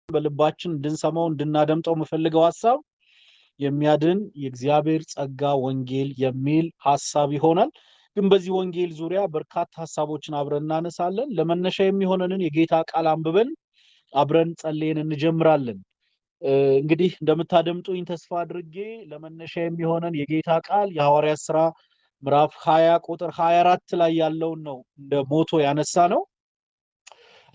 በልባችን እንድንሰማው እንድናደምጠው መፈልገው ሐሳብ የሚያድን የእግዚአብሔር ጸጋ ወንጌል የሚል ሐሳብ ይሆናል። ግን በዚህ ወንጌል ዙሪያ በርካታ ሐሳቦችን አብረን እናነሳለን። ለመነሻ የሚሆነንን የጌታ ቃል አንብበን አብረን ጸልየን እንጀምራለን። እንግዲህ እንደምታደምጡኝ ተስፋ አድርጌ ለመነሻ የሚሆነን የጌታ ቃል የሐዋርያት ሥራ ምዕራፍ 20 ቁጥር 24 ላይ ያለውን ነው እንደ ሞቶ ያነሳ ነው።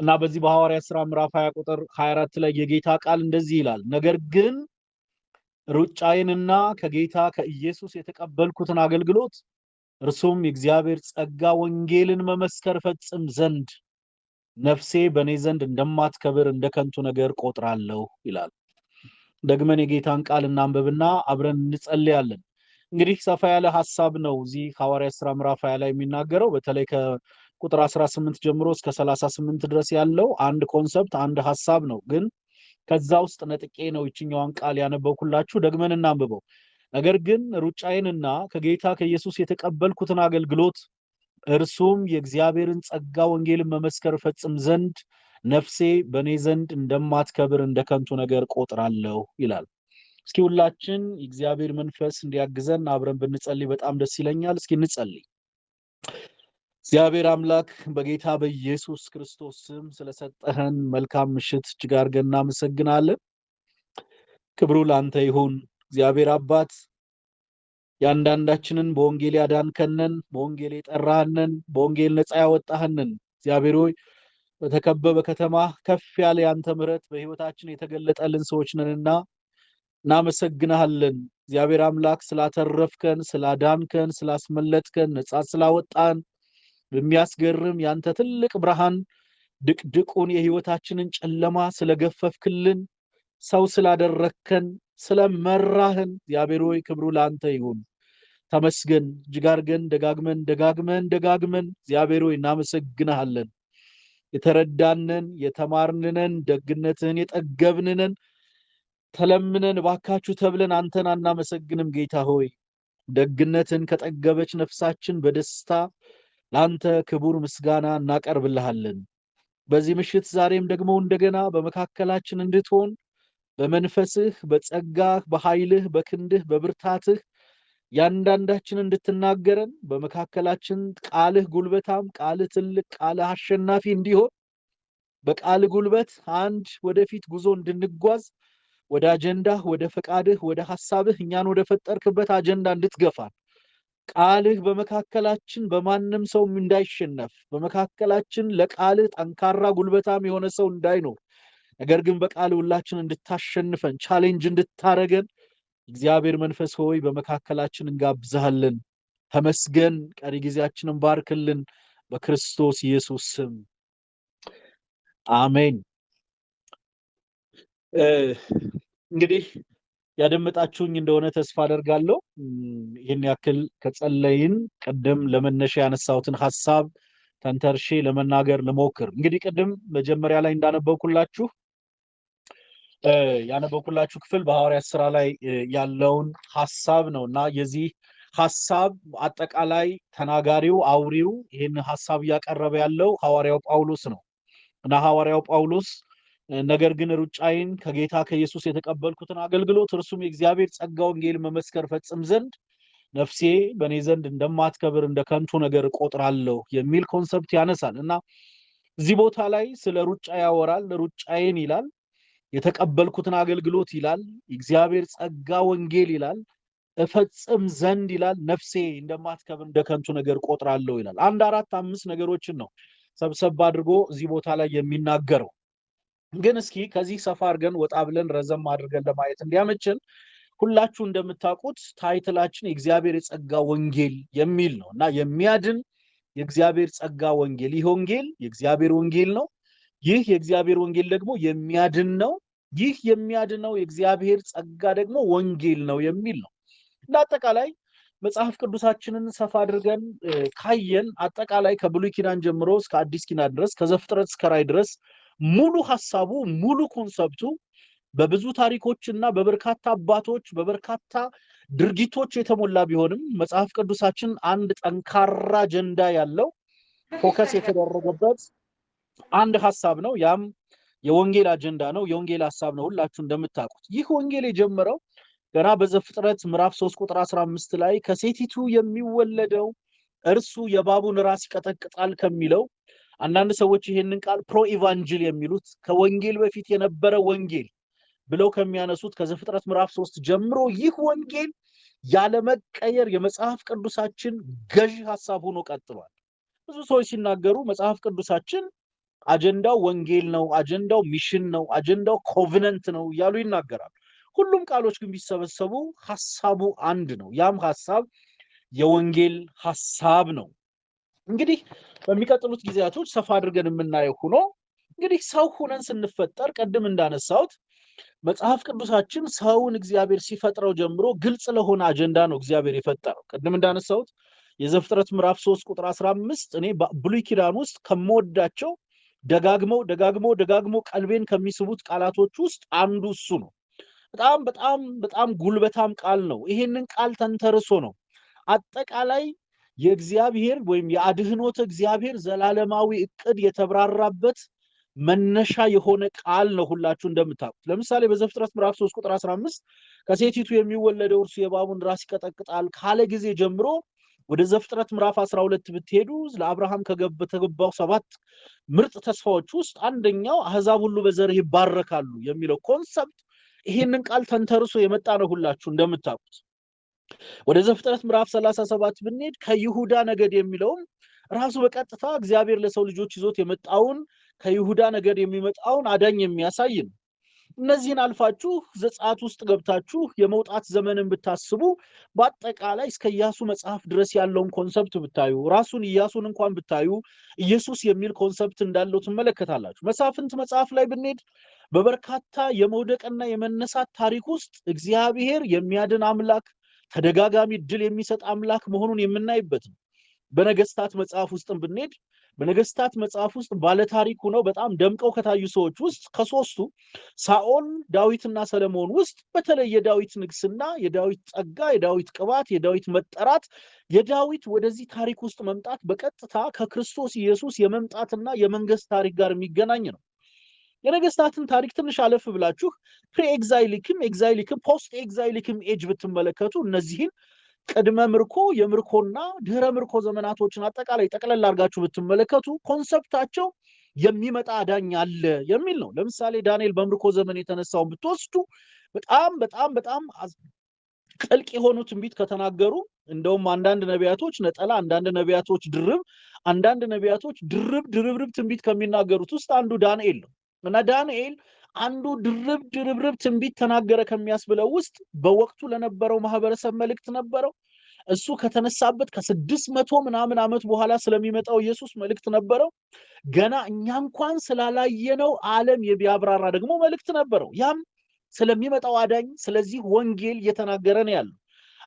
እና በዚህ በሐዋርያት ሥራ ምዕራፍ 20 ቁጥር 24 ላይ የጌታ ቃል እንደዚህ ይላል፣ ነገር ግን ሩጫዬንና ከጌታ ከኢየሱስ የተቀበልኩትን አገልግሎት እርሱም የእግዚአብሔር ጸጋ ወንጌልን መመስከር ፈጽም ዘንድ ነፍሴ በእኔ ዘንድ እንደማትከብር እንደ ከንቱ ነገር ቆጥራለሁ ይላል። ደግመን የጌታን ቃል እናንብብና አብረን እንጸልያለን። እንግዲህ ሰፋ ያለ ሐሳብ ነው እዚህ ሐዋርያት ሥራ ምዕራፍ 20 ላይ የሚናገረው። በተለይ ከቁጥር 18 ጀምሮ እስከ 38 ድረስ ያለው አንድ ኮንሰፕት አንድ ሐሳብ ነው። ግን ከዛ ውስጥ ነጥቄ ነው ይችኛዋን ቃል ያነበብኩላችሁ። ደግመን እናንብበው። ነገር ግን ሩጫዬንና ከጌታ ከኢየሱስ የተቀበልኩትን አገልግሎት እርሱም የእግዚአብሔርን ጸጋ ወንጌልን መመስከር ፈጽም ዘንድ ነፍሴ በእኔ ዘንድ እንደማትከብር እንደ ከንቱ ነገር ቆጥራለሁ ይላል። እስኪ ሁላችን የእግዚአብሔር መንፈስ እንዲያግዘን አብረን ብንጸልይ በጣም ደስ ይለኛል። እስኪ እንጸልይ። እግዚአብሔር አምላክ በጌታ በኢየሱስ ክርስቶስ ስም ስለሰጠህን መልካም ምሽት እጅግ አድርገን እናመሰግናለን። ክብሩ ላንተ ይሁን። እግዚአብሔር አባት ያንዳንዳችንን በወንጌል ያዳንከንን፣ በወንጌል የጠራህንን፣ በወንጌል ነፃ ያወጣህንን እግዚአብሔር ሆይ በተከበበ ከተማ ከፍ ያለ ያንተ ምሕረት በሕይወታችን የተገለጠልን ሰዎች ነንና እናመሰግናለን። እግዚአብሔር አምላክ ስላተረፍከን፣ ስላዳንከን፣ ስላስመለጥከን፣ ነፃ ስላወጣን በሚያስገርም ያንተ ትልቅ ብርሃን ድቅድቁን የሕይወታችንን ጨለማ ስለገፈፍክልን፣ ሰው ስላደረከን፣ ስለመራህን እግዚአብሔር ሆይ ክብሩ ላንተ ይሁን። ተመስገን። እጅግ አድርገን ደጋግመን እግዚአብሔር ሆይ እናመሰግናለን። የተረዳንን የተማርንንን ደግነትህን የጠገብንንን ተለምነን ባካችሁ ተብለን አንተን አናመሰግንም። ጌታ ሆይ ደግነትን ከጠገበች ነፍሳችን በደስታ ለአንተ ክቡር ምስጋና እናቀርብልሃለን። በዚህ ምሽት ዛሬም ደግሞ እንደገና በመካከላችን እንድትሆን በመንፈስህ፣ በጸጋህ፣ በኃይልህ፣ በክንድህ፣ በብርታትህ ያንዳንዳችን እንድትናገረን በመካከላችን ቃልህ ጉልበታም፣ ቃልህ ትልቅ፣ ቃልህ አሸናፊ እንዲሆን በቃልህ ጉልበት አንድ ወደፊት ጉዞ እንድንጓዝ ወደ አጀንዳህ፣ ወደ ፈቃድህ፣ ወደ ሐሳብህ እኛን ወደ ፈጠርክበት አጀንዳ እንድትገፋን ቃልህ በመካከላችን በማንም ሰው እንዳይሸነፍ በመካከላችን ለቃልህ ጠንካራ ጉልበታም የሆነ ሰው እንዳይኖር ነገር ግን በቃልህ ሁላችን እንድታሸንፈን ቻሌንጅ እንድታረገን እግዚአብሔር መንፈስ ሆይ በመካከላችን እንጋብዛለን። ተመስገን። ቀሪ ጊዜያችንን ባርክልን በክርስቶስ ኢየሱስ ስም አሜን። እንግዲህ ያደመጣችሁኝ እንደሆነ ተስፋ አደርጋለሁ። ይህን ያክል ከጸለይን ቅድም ለመነሻ ያነሳሁትን ሐሳብ ተንተርሼ ለመናገር ልሞክር። እንግዲህ ቅድም መጀመሪያ ላይ እንዳነበብኩላችሁ ያነበብኩላችሁ ክፍል በሐዋርያት ሥራ ላይ ያለውን ሐሳብ ነውና የዚህ ሐሳብ አጠቃላይ ተናጋሪው አውሪው ይህን ሐሳብ እያቀረበ ያለው ሐዋርያው ጳውሎስ ነው እና ሐዋርያው ጳውሎስ ነገር ግን ሩጫዬን ከጌታ ከኢየሱስ የተቀበልኩትን አገልግሎት እርሱም የእግዚአብሔር ጸጋ ወንጌል መመስከር ፈጽም ዘንድ ነፍሴ በእኔ ዘንድ እንደማትከብር እንደ ከንቱ ነገር ቆጥራለሁ የሚል ኮንሰፕት ያነሳል እና እዚህ ቦታ ላይ ስለ ሩጫ ያወራል። ሩጫዬን ይላል፣ የተቀበልኩትን አገልግሎት ይላል፣ የእግዚአብሔር ጸጋ ወንጌል ይላል፣ እፈጽም ዘንድ ይላል፣ ነፍሴ እንደማትከብር እንደ ከንቱ ነገር ቆጥራለሁ ይላል። አንድ 4-5 ነገሮችን ነው ሰብሰብ አድርጎ እዚህ ቦታ ላይ የሚናገረው። ግን እስኪ ከዚህ ሰፋ አድርገን ወጣ ብለን ረዘም አድርገን ለማየት እንዲያመችን ሁላችሁ እንደምታውቁት ታይትላችን የእግዚአብሔር የጸጋ ወንጌል የሚል ነው እና የሚያድን የእግዚአብሔር ጸጋ ወንጌል። ይህ ወንጌል የእግዚአብሔር ወንጌል ነው። ይህ የእግዚአብሔር ወንጌል ደግሞ የሚያድን ነው። ይህ የሚያድነው የእግዚአብሔር ጸጋ ደግሞ ወንጌል ነው የሚል ነው። እንደ አጠቃላይ መጽሐፍ ቅዱሳችንን ሰፋ አድርገን ካየን አጠቃላይ ከብሉይ ኪዳን ጀምሮ እስከ አዲስ ኪዳን ድረስ ከዘፍጥረት እስከ ራዕይ ድረስ ሙሉ ሐሳቡ ሙሉ ኮንሰፕቱ በብዙ ታሪኮችና በበርካታ አባቶች በበርካታ ድርጊቶች የተሞላ ቢሆንም መጽሐፍ ቅዱሳችን አንድ ጠንካራ አጀንዳ ያለው ፎከስ የተደረገበት አንድ ሐሳብ ነው። ያም የወንጌል አጀንዳ ነው፣ የወንጌል ሐሳብ ነው ሁላችሁ እንደምታውቁት። ይህ ወንጌል የጀመረው ገና በዘፍጥረት ምዕራፍ 3 ቁጥር 15 ላይ ከሴቲቱ የሚወለደው እርሱ የእባቡን ራስ ይቀጠቅጣል ከሚለው አንዳንድ ሰዎች ይሄንን ቃል ፕሮ ኢቫንጀል የሚሉት ከወንጌል በፊት የነበረ ወንጌል ብለው ከሚያነሱት ከዘፍጥረት ምዕራፍ 3 ጀምሮ ይህ ወንጌል ያለመቀየር የመጽሐፍ ቅዱሳችን ገዢ ሐሳብ ሆኖ ቀጥሏል። ብዙ ሰዎች ሲናገሩ መጽሐፍ ቅዱሳችን አጀንዳው ወንጌል ነው፣ አጀንዳው ሚሽን ነው፣ አጀንዳው ኮቨነንት ነው እያሉ ይናገራሉ። ሁሉም ቃሎች ግን ቢሰበሰቡ ሐሳቡ አንድ ነው። ያም ሐሳብ የወንጌል ሐሳብ ነው። እንግዲህ በሚቀጥሉት ጊዜያቶች ሰፋ አድርገን የምናየው ሆኖ እንግዲህ ሰው ሆነን ስንፈጠር ቀደም እንዳነሳሁት መጽሐፍ ቅዱሳችን ሰውን እግዚአብሔር ሲፈጥረው ጀምሮ ግልጽ ለሆነ አጀንዳ ነው እግዚአብሔር የፈጠረው። ቀደም እንዳነሳሁት የዘፍጥረት ምዕራፍ 3 ቁጥር 15 እኔ በብሉይ ኪዳን ውስጥ ከመወዳቸው ደጋግሞ ቀልቤን ከሚስቡት ቃላቶች ውስጥ አንዱ እሱ ነው። በጣም ጉልበታም ቃል ነው። ይሄንን ቃል ተንተርሶ ነው አጠቃላይ የእግዚአብሔር ወይም የአድህኖተ እግዚአብሔር ዘላለማዊ እቅድ የተብራራበት መነሻ የሆነ ቃል ነው ሁላችሁ እንደምታውቁት። ለምሳሌ በዘፍጥረት ምዕራፍ 3 ቁጥር 15 ከሴቲቱ የሚወለደው እርሱ የእባቡን ራስ ይቀጠቅጣል ካለ ጊዜ ጀምሮ ወደ ዘፍጥረት ምዕራፍ 12 ብትሄዱ ለአብርሃም ከተገባው 7 ምርጥ ተስፋዎች ውስጥ አንደኛው አሕዛብ ሁሉ በዘርህ ይባረካሉ የሚለው ኮንሰፕት ይሄንን ቃል ተንተርሶ የመጣ ነው ሁላችሁ እንደምታውቁት። ወደ ዘፍጥረት ምዕራፍ 37 ብንሄድ ከይሁዳ ነገድ የሚለውም ራሱ በቀጥታ እግዚአብሔር ለሰው ልጆች ይዞት የመጣውን ከይሁዳ ነገድ የሚመጣውን አዳኝ የሚያሳይ ነው። እነዚህን አልፋችሁ ዘጸአት ውስጥ ገብታችሁ የመውጣት ዘመንን ብታስቡ በአጠቃላይ እስከ ኢያሱ መጽሐፍ ድረስ ያለውን ኮንሰፕት ብታዩ ራሱን ኢያሱን እንኳን ብታዩ ኢየሱስ የሚል ኮንሰፕት እንዳለው ትመለከታላችሁ። መሳፍንት መጽሐፍ ላይ ብንሄድ በበርካታ የመውደቅና የመነሳት ታሪክ ውስጥ እግዚአብሔር የሚያድን አምላክ ተደጋጋሚ ድል የሚሰጥ አምላክ መሆኑን የምናይበት ነው። በነገስታት መጽሐፍ ውስጥም ብንሄድ በነገስታት መጽሐፍ ውስጥ ባለታሪክ ሆነው በጣም ደምቀው ከታዩ ሰዎች ውስጥ ከሶስቱ ሳኦል፣ ዳዊትና ሰለሞን ውስጥ በተለይ የዳዊት ንግስና፣ የዳዊት ጸጋ፣ የዳዊት ቅባት፣ የዳዊት መጠራት፣ የዳዊት ወደዚህ ታሪክ ውስጥ መምጣት በቀጥታ ከክርስቶስ ኢየሱስ የመምጣትና የመንግስት ታሪክ ጋር የሚገናኝ ነው። የነገስታትን ታሪክ ትንሽ አለፍ ብላችሁ ፕሪ-ኤግዛይሊክም ኤግዛይሊክም ፖስት ኤግዛይሊክም ኤጅ ብትመለከቱ እነዚህን ቅድመ ምርኮ የምርኮና ድህረ ምርኮ ዘመናቶችን አጠቃላይ ጠቅለል አድርጋችሁ ብትመለከቱ ኮንሰፕታቸው የሚመጣ አዳኝ አለ የሚል ነው። ለምሳሌ ዳንኤል በምርኮ ዘመን የተነሳውን ብትወስዱ በጣም ጥልቅ የሆኑ ትንቢት ከተናገሩ እንደውም አንዳንድ ነቢያቶች ነጠላ፣ አንዳንድ ነቢያቶች ድርብ፣ አንዳንድ ነቢያቶች ድርብርብ ትንቢት ከሚናገሩት ውስጥ አንዱ ዳንኤል ነው። እና ዳንኤል አንዱ ድርብርብ ትንቢት ተናገረ ከሚያስብለው ውስጥ በወቅቱ ለነበረው ማህበረሰብ መልእክት ነበረው። እሱ ከተነሳበት ከ600 ምናምን ዓመት በኋላ ስለሚመጣው ኢየሱስ መልእክት ነበረው። ገና እኛ እንኳን ስላላየነው ዓለም የቢያብራራ ደግሞ መልእክት ነበረው። ያም ስለሚመጣው አዳኝ ስለዚህ ወንጌል እየተናገረ ነው ያለው።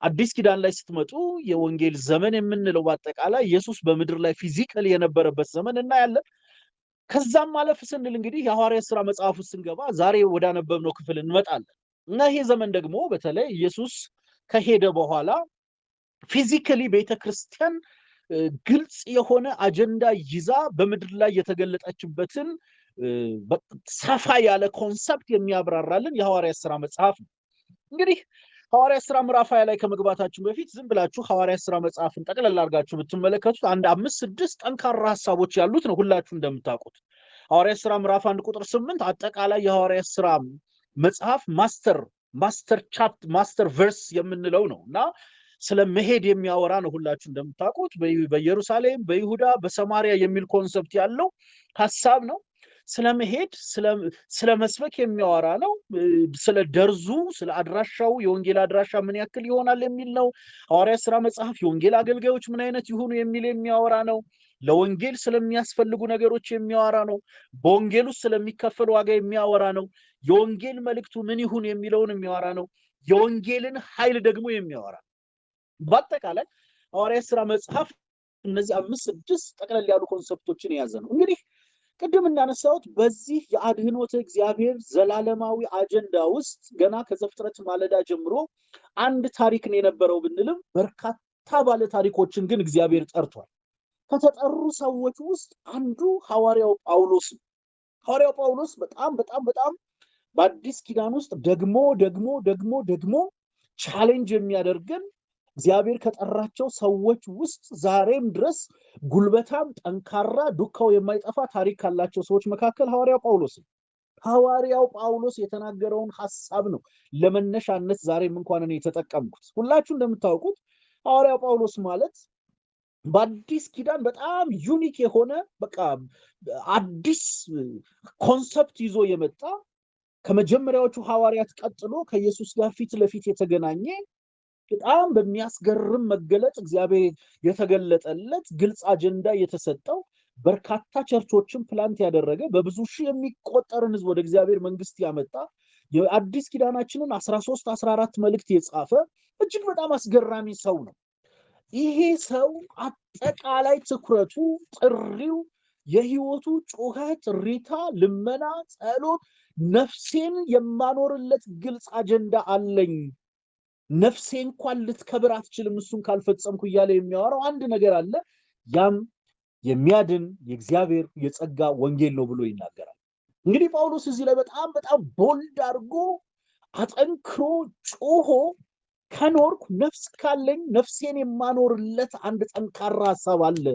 አዲስ ኪዳን ላይ ስትመጡ የወንጌል ዘመን የምንለው በአጠቃላይ ኢየሱስ በምድር ላይ ፊዚካሊ የነበረበት ዘመን እናያለን። ከዛም ማለፍ ስንል እንግዲህ የሐዋርያት ሥራ መጽሐፍ ውስጥ ስንገባ ዛሬ ወዳነበብነው ክፍል እንመጣለን። እና ይሄ ዘመን ደግሞ በተለይ ኢየሱስ ከሄደ በኋላ ፊዚካሊ ቤተክርስቲያን ግልጽ የሆነ አጀንዳ ይዛ በምድር ላይ የተገለጠችበትን ሰፋ ያለ ኮንሰፕት የሚያብራራልን የሐዋርያት ሥራ መጽሐፍ ነው። እንግዲህ ሐዋርያት ሥራ ምዕራፍ 20 ላይ ከመግባታችን በፊት ዝም ብላችሁ ሐዋርያት ሥራ መጽሐፍን ጠቅለል አድርጋችሁ ብትመለከቱት አንድ 5-6 ጠንካራ ሐሳቦች ያሉት ነው ሁላችሁ እንደምታውቁት። ሐዋርያት ሥራ ምዕራፍ 1 ቁጥር 8 አጠቃላይ የሐዋርያት ሥራ መጽሐፍ ማስተር ቨርስ የምንለው ነው እና ስለ መሄድ የሚያወራ ነው ሁላችሁ እንደምታውቁት። በኢየሩሳሌም፣ በይሁዳ፣ በሰማሪያ የሚል ኮንሰፕት ያለው ሐሳብ ነው። ስለ መሄድ ስለ መስበክ የሚያወራ ነው። ስለ ደርዙ ስለ አድራሻው የወንጌል አድራሻ ምን ያክል ይሆናል የሚል ነው። ሐዋርያት ሥራ መጽሐፍ የወንጌል አገልጋዮች ምን አይነት ይሁኑ የሚል የሚያወራ ነው። ለወንጌል ስለሚያስፈልጉ ነገሮች የሚያወራ ነው። በወንጌል ውስጥ ስለሚከፈል ዋጋ የሚያወራ ነው። የወንጌል መልእክቱ ምን ይሁን የሚለውን የሚያወራ ነው። የወንጌልን ኃይል ደግሞ የሚያወራ ነው። በአጠቃላይ ሐዋርያት ሥራ መጽሐፍ እነዚህ 5-6 ጠቅለል ያሉ ኮንሰፕቶችን የያዘ ነው። እንግዲህ ቅድም እንዳነሳሁት በዚህ የአድህኖተ እግዚአብሔር ዘላለማዊ አጀንዳ ውስጥ ገና ከዘፍጥረት ማለዳ ጀምሮ አንድ ታሪክ ነው የነበረው ብንልም በርካታ ባለ ታሪኮችን ግን እግዚአብሔር ጠርቷል። ከተጠሩ ሰዎች ውስጥ አንዱ ሐዋርያው ጳውሎስ ነው። ሐዋርያው ጳውሎስ በጣም በአዲስ ኪዳን ውስጥ ደግሞ ቻሌንጅ የሚያደርገን እግዚአብሔር ከጠራቸው ሰዎች ውስጥ ዛሬም ድረስ ጉልበታም ጠንካራ ዱካው የማይጠፋ ታሪክ ካላቸው ሰዎች መካከል ሐዋርያው ጳውሎስ የተናገረውን ሐሳብ ነው ለመነሻነት ዛሬም እንኳን እኔ የተጠቀምኩት። ሁላችሁ እንደምታውቁት ሐዋርያው ጳውሎስ ማለት በአዲስ ኪዳን በጣም ዩኒክ የሆነ በቃ አዲስ ኮንሰፕት ይዞ የመጣ ከመጀመሪያዎቹ ሐዋርያት ቀጥሎ ከኢየሱስ ጋር ፊት ለፊት የተገናኘ በጣም በሚያስገርም መገለጥ እግዚአብሔር የተገለጠለት ግልጽ አጀንዳ የተሰጠው በርካታ ቸርቾችን ፕላንት ያደረገ በብዙ ሺህ የሚቆጠርን ሕዝብ ወደ እግዚአብሔር መንግስት ያመጣ የአዲስ ኪዳናችንን 13 14 መልእክት የጻፈ እጅግ በጣም አስገራሚ ሰው ነው። ይሄ ሰው አጠቃላይ ትኩረቱ ጥሪው የህይወቱ ጩኸት ሪታ ልመና ጸሎት ነፍሴን የማኖርለት ግልጽ አጀንዳ አለኝ ነፍሴ እንኳን ልትከብር አትችልም እሱን ካልፈጸምኩ እያለ የሚያወራው አንድ ነገር አለ ያም የሚያድን የእግዚአብሔር የጸጋ ወንጌል ነው ብሎ ይናገራል። እንግዲህ ጳውሎስ እዚህ ላይ በጣም ቦልድ አድርጎ አጠንክሮ ጮሆ ከኖርኩ ነፍስ ካለኝ ነፍሴን የማኖርለት አንድ ጠንካራ ሐሳብ አለ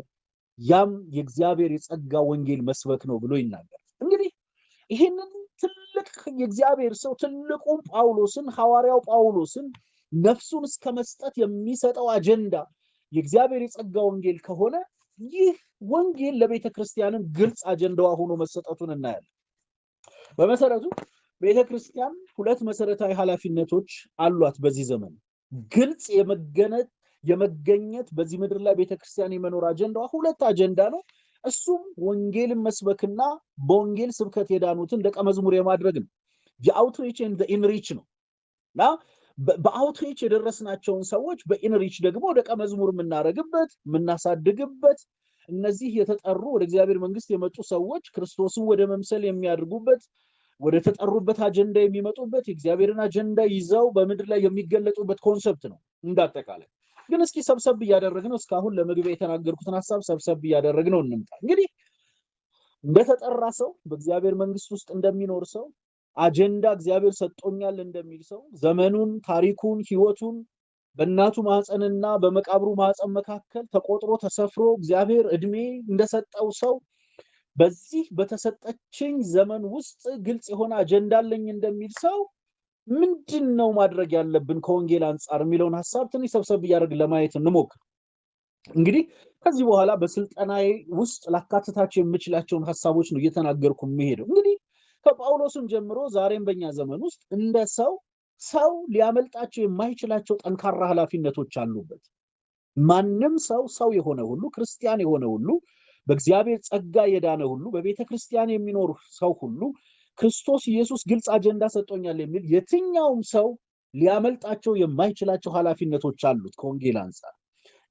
ያም የእግዚአብሔር የጸጋ ወንጌል መስበክ ነው ብሎ ይናገራል። እንግዲህ ይሄንን ትልቅ የእግዚአብሔር ሰው ትልቁን ጳውሎስን ሐዋርያው ጳውሎስን ነፍሱን እስከ መስጠት የሚሰጠው አጀንዳ የእግዚአብሔር የጸጋ ወንጌል ከሆነ ይህ ወንጌል ለቤተ ክርስቲያንም ግልጽ አጀንዳዋ ሆኖ መሰጠቱን እናያለን። በመሰረቱ ቤተ ክርስቲያን ሁለት መሰረታዊ ኃላፊነቶች አሏት በዚህ ዘመን። ግልጽ የመገኘት በዚህ ምድር ላይ ቤተ ክርስቲያን የመኖር አጀንዳዋ ሁለት አጀንዳ ነው። እሱም ወንጌልን መስበክና በወንጌል ስብከት የዳኑትን ደቀ መዝሙር የማድረግ ነው። የአውትሪች ኤንድ ዘ ኢንሪች ነው እና በአውትሪች የደረስናቸውን ሰዎች በኢንሪች ደግሞ ደቀ መዝሙር የምናደርግበት የምናሳድግበት እነዚህ የተጠሩ ወደ እግዚአብሔር መንግስት የመጡ ሰዎች ክርስቶስን ወደ መምሰል የሚያድርጉበት ወደ ተጠሩበት አጀንዳ የሚመጡበት የእግዚአብሔርን አጀንዳ ይዘው በምድር ላይ የሚገለጡበት ኮንሰፕት ነው። እንዳጠቃላይ ግን እስኪ ሰብሰብ እያደረግነው እስካሁን ለመግቢያ የተናገርኩትን ሐሳብ ሰብሰብ እያደረግነው እንምጣ። እንግዲህ እንደተጠራ ሰው በእግዚአብሔር መንግስት ውስጥ እንደሚኖር ሰው አጀንዳ እግዚአብሔር ሰጥቶኛል እንደሚል ሰው ዘመኑን ታሪኩን ህይወቱን በእናቱ ማህፀንና በመቃብሩ ማህፀን መካከል ተቆጥሮ ተሰፍሮ እግዚአብሔር እድሜ እንደሰጠው ሰው በዚህ በተሰጠችኝ ዘመን ውስጥ ግልጽ የሆነ አጀንዳ አለኝ እንደሚል ሰው ምንድነው ማድረግ ያለብን ከወንጌል አንፃር የሚለውን ሐሳብ ትንሽ ሰብሰብ እያደረግን ለማየት እንሞክር። እንግዲህ ከዚህ በኋላ በስልጠናዬ ውስጥ ላካትታቸው የምችላቸውን ሐሳቦች ነው እየተናገርኩ የምሄደው። እንግዲህ ከጳውሎስም ጀምሮ ዛሬም በእኛ ዘመን ውስጥ እንደ ሰው ሊያመልጣቸው የማይችላቸው ጠንካራ ኃላፊነቶች አሉበት። ማንም ሰው የሆነ ሁሉ ክርስቲያን የሆነ ሁሉ በእግዚአብሔር ጸጋ የዳነ ሁሉ በቤተ ክርስቲያን የሚኖር ሰው ሁሉ ክርስቶስ ኢየሱስ ግልጽ አጀንዳ ሰጥቶኛል የሚል የትኛውም ሰው ሊያመልጣቸው የማይችላቸው ኃላፊነቶች አሉት ከወንጌል አንፃር።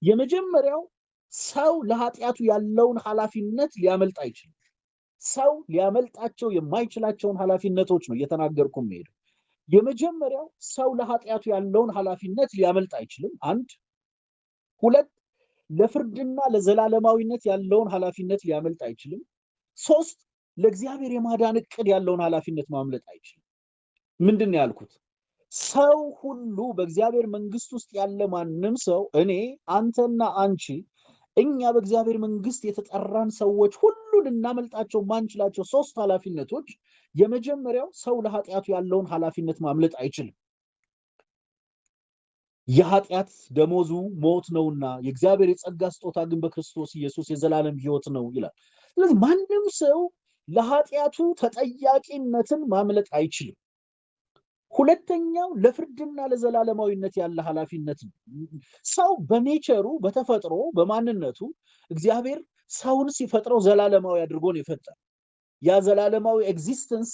የመጀመሪያው ሰው ለኃጢአቱ ያለውን ኃላፊነት ሊያመልጥ አይችልም። ሰው ሊያመልጣቸው የማይችላቸውን ኃላፊነቶች ነው እየተናገርኩ የምሄደው። የመጀመሪያው ሰው ለኃጢአቱ ያለውን ኃላፊነት ሊያመልጥ አይችልም። አንድ ሁለት ለፍርድና ለዘላለማዊነት ያለውን ኃላፊነት ሊያመልጥ አይችልም። ሶስት ለእግዚአብሔር የማዳን ዕቅድ ያለውን ኃላፊነት ማምለጥ አይችልም። ምንድን ያልኩት? ሰው ሁሉ በእግዚአብሔር መንግስት ውስጥ ያለ ማንም ሰው እኔ አንተና አንቺ እኛ በእግዚአብሔር መንግስት የተጠራን ሰዎች ሁሉ ልናመልጣቸው ማንችላቸው ሶስት ኃላፊነቶች። የመጀመሪያው ሰው ለኃጢአቱ ያለውን ኃላፊነት ማምለጥ አይችልም። የኃጢአት ደሞዙ ሞት ነውና የእግዚአብሔር የጸጋ ስጦታ ግን በክርስቶስ ኢየሱስ የዘላለም ሕይወት ነው ይላል። ስለዚህ ማንም ሰው ለኃጢአቱ ተጠያቂነትን ማምለጥ አይችልም። ሁለተኛው ለፍርድና ለዘላለማዊነት ያለ ኃላፊነት ነው። ሰው በኔቸሩ በተፈጥሮ በማንነቱ እግዚአብሔር ሰውን ሲፈጥረው ዘላለማዊ አድርጎ ነው የፈጠረው። ያ ዘላለማዊ ኤግዚስተንስ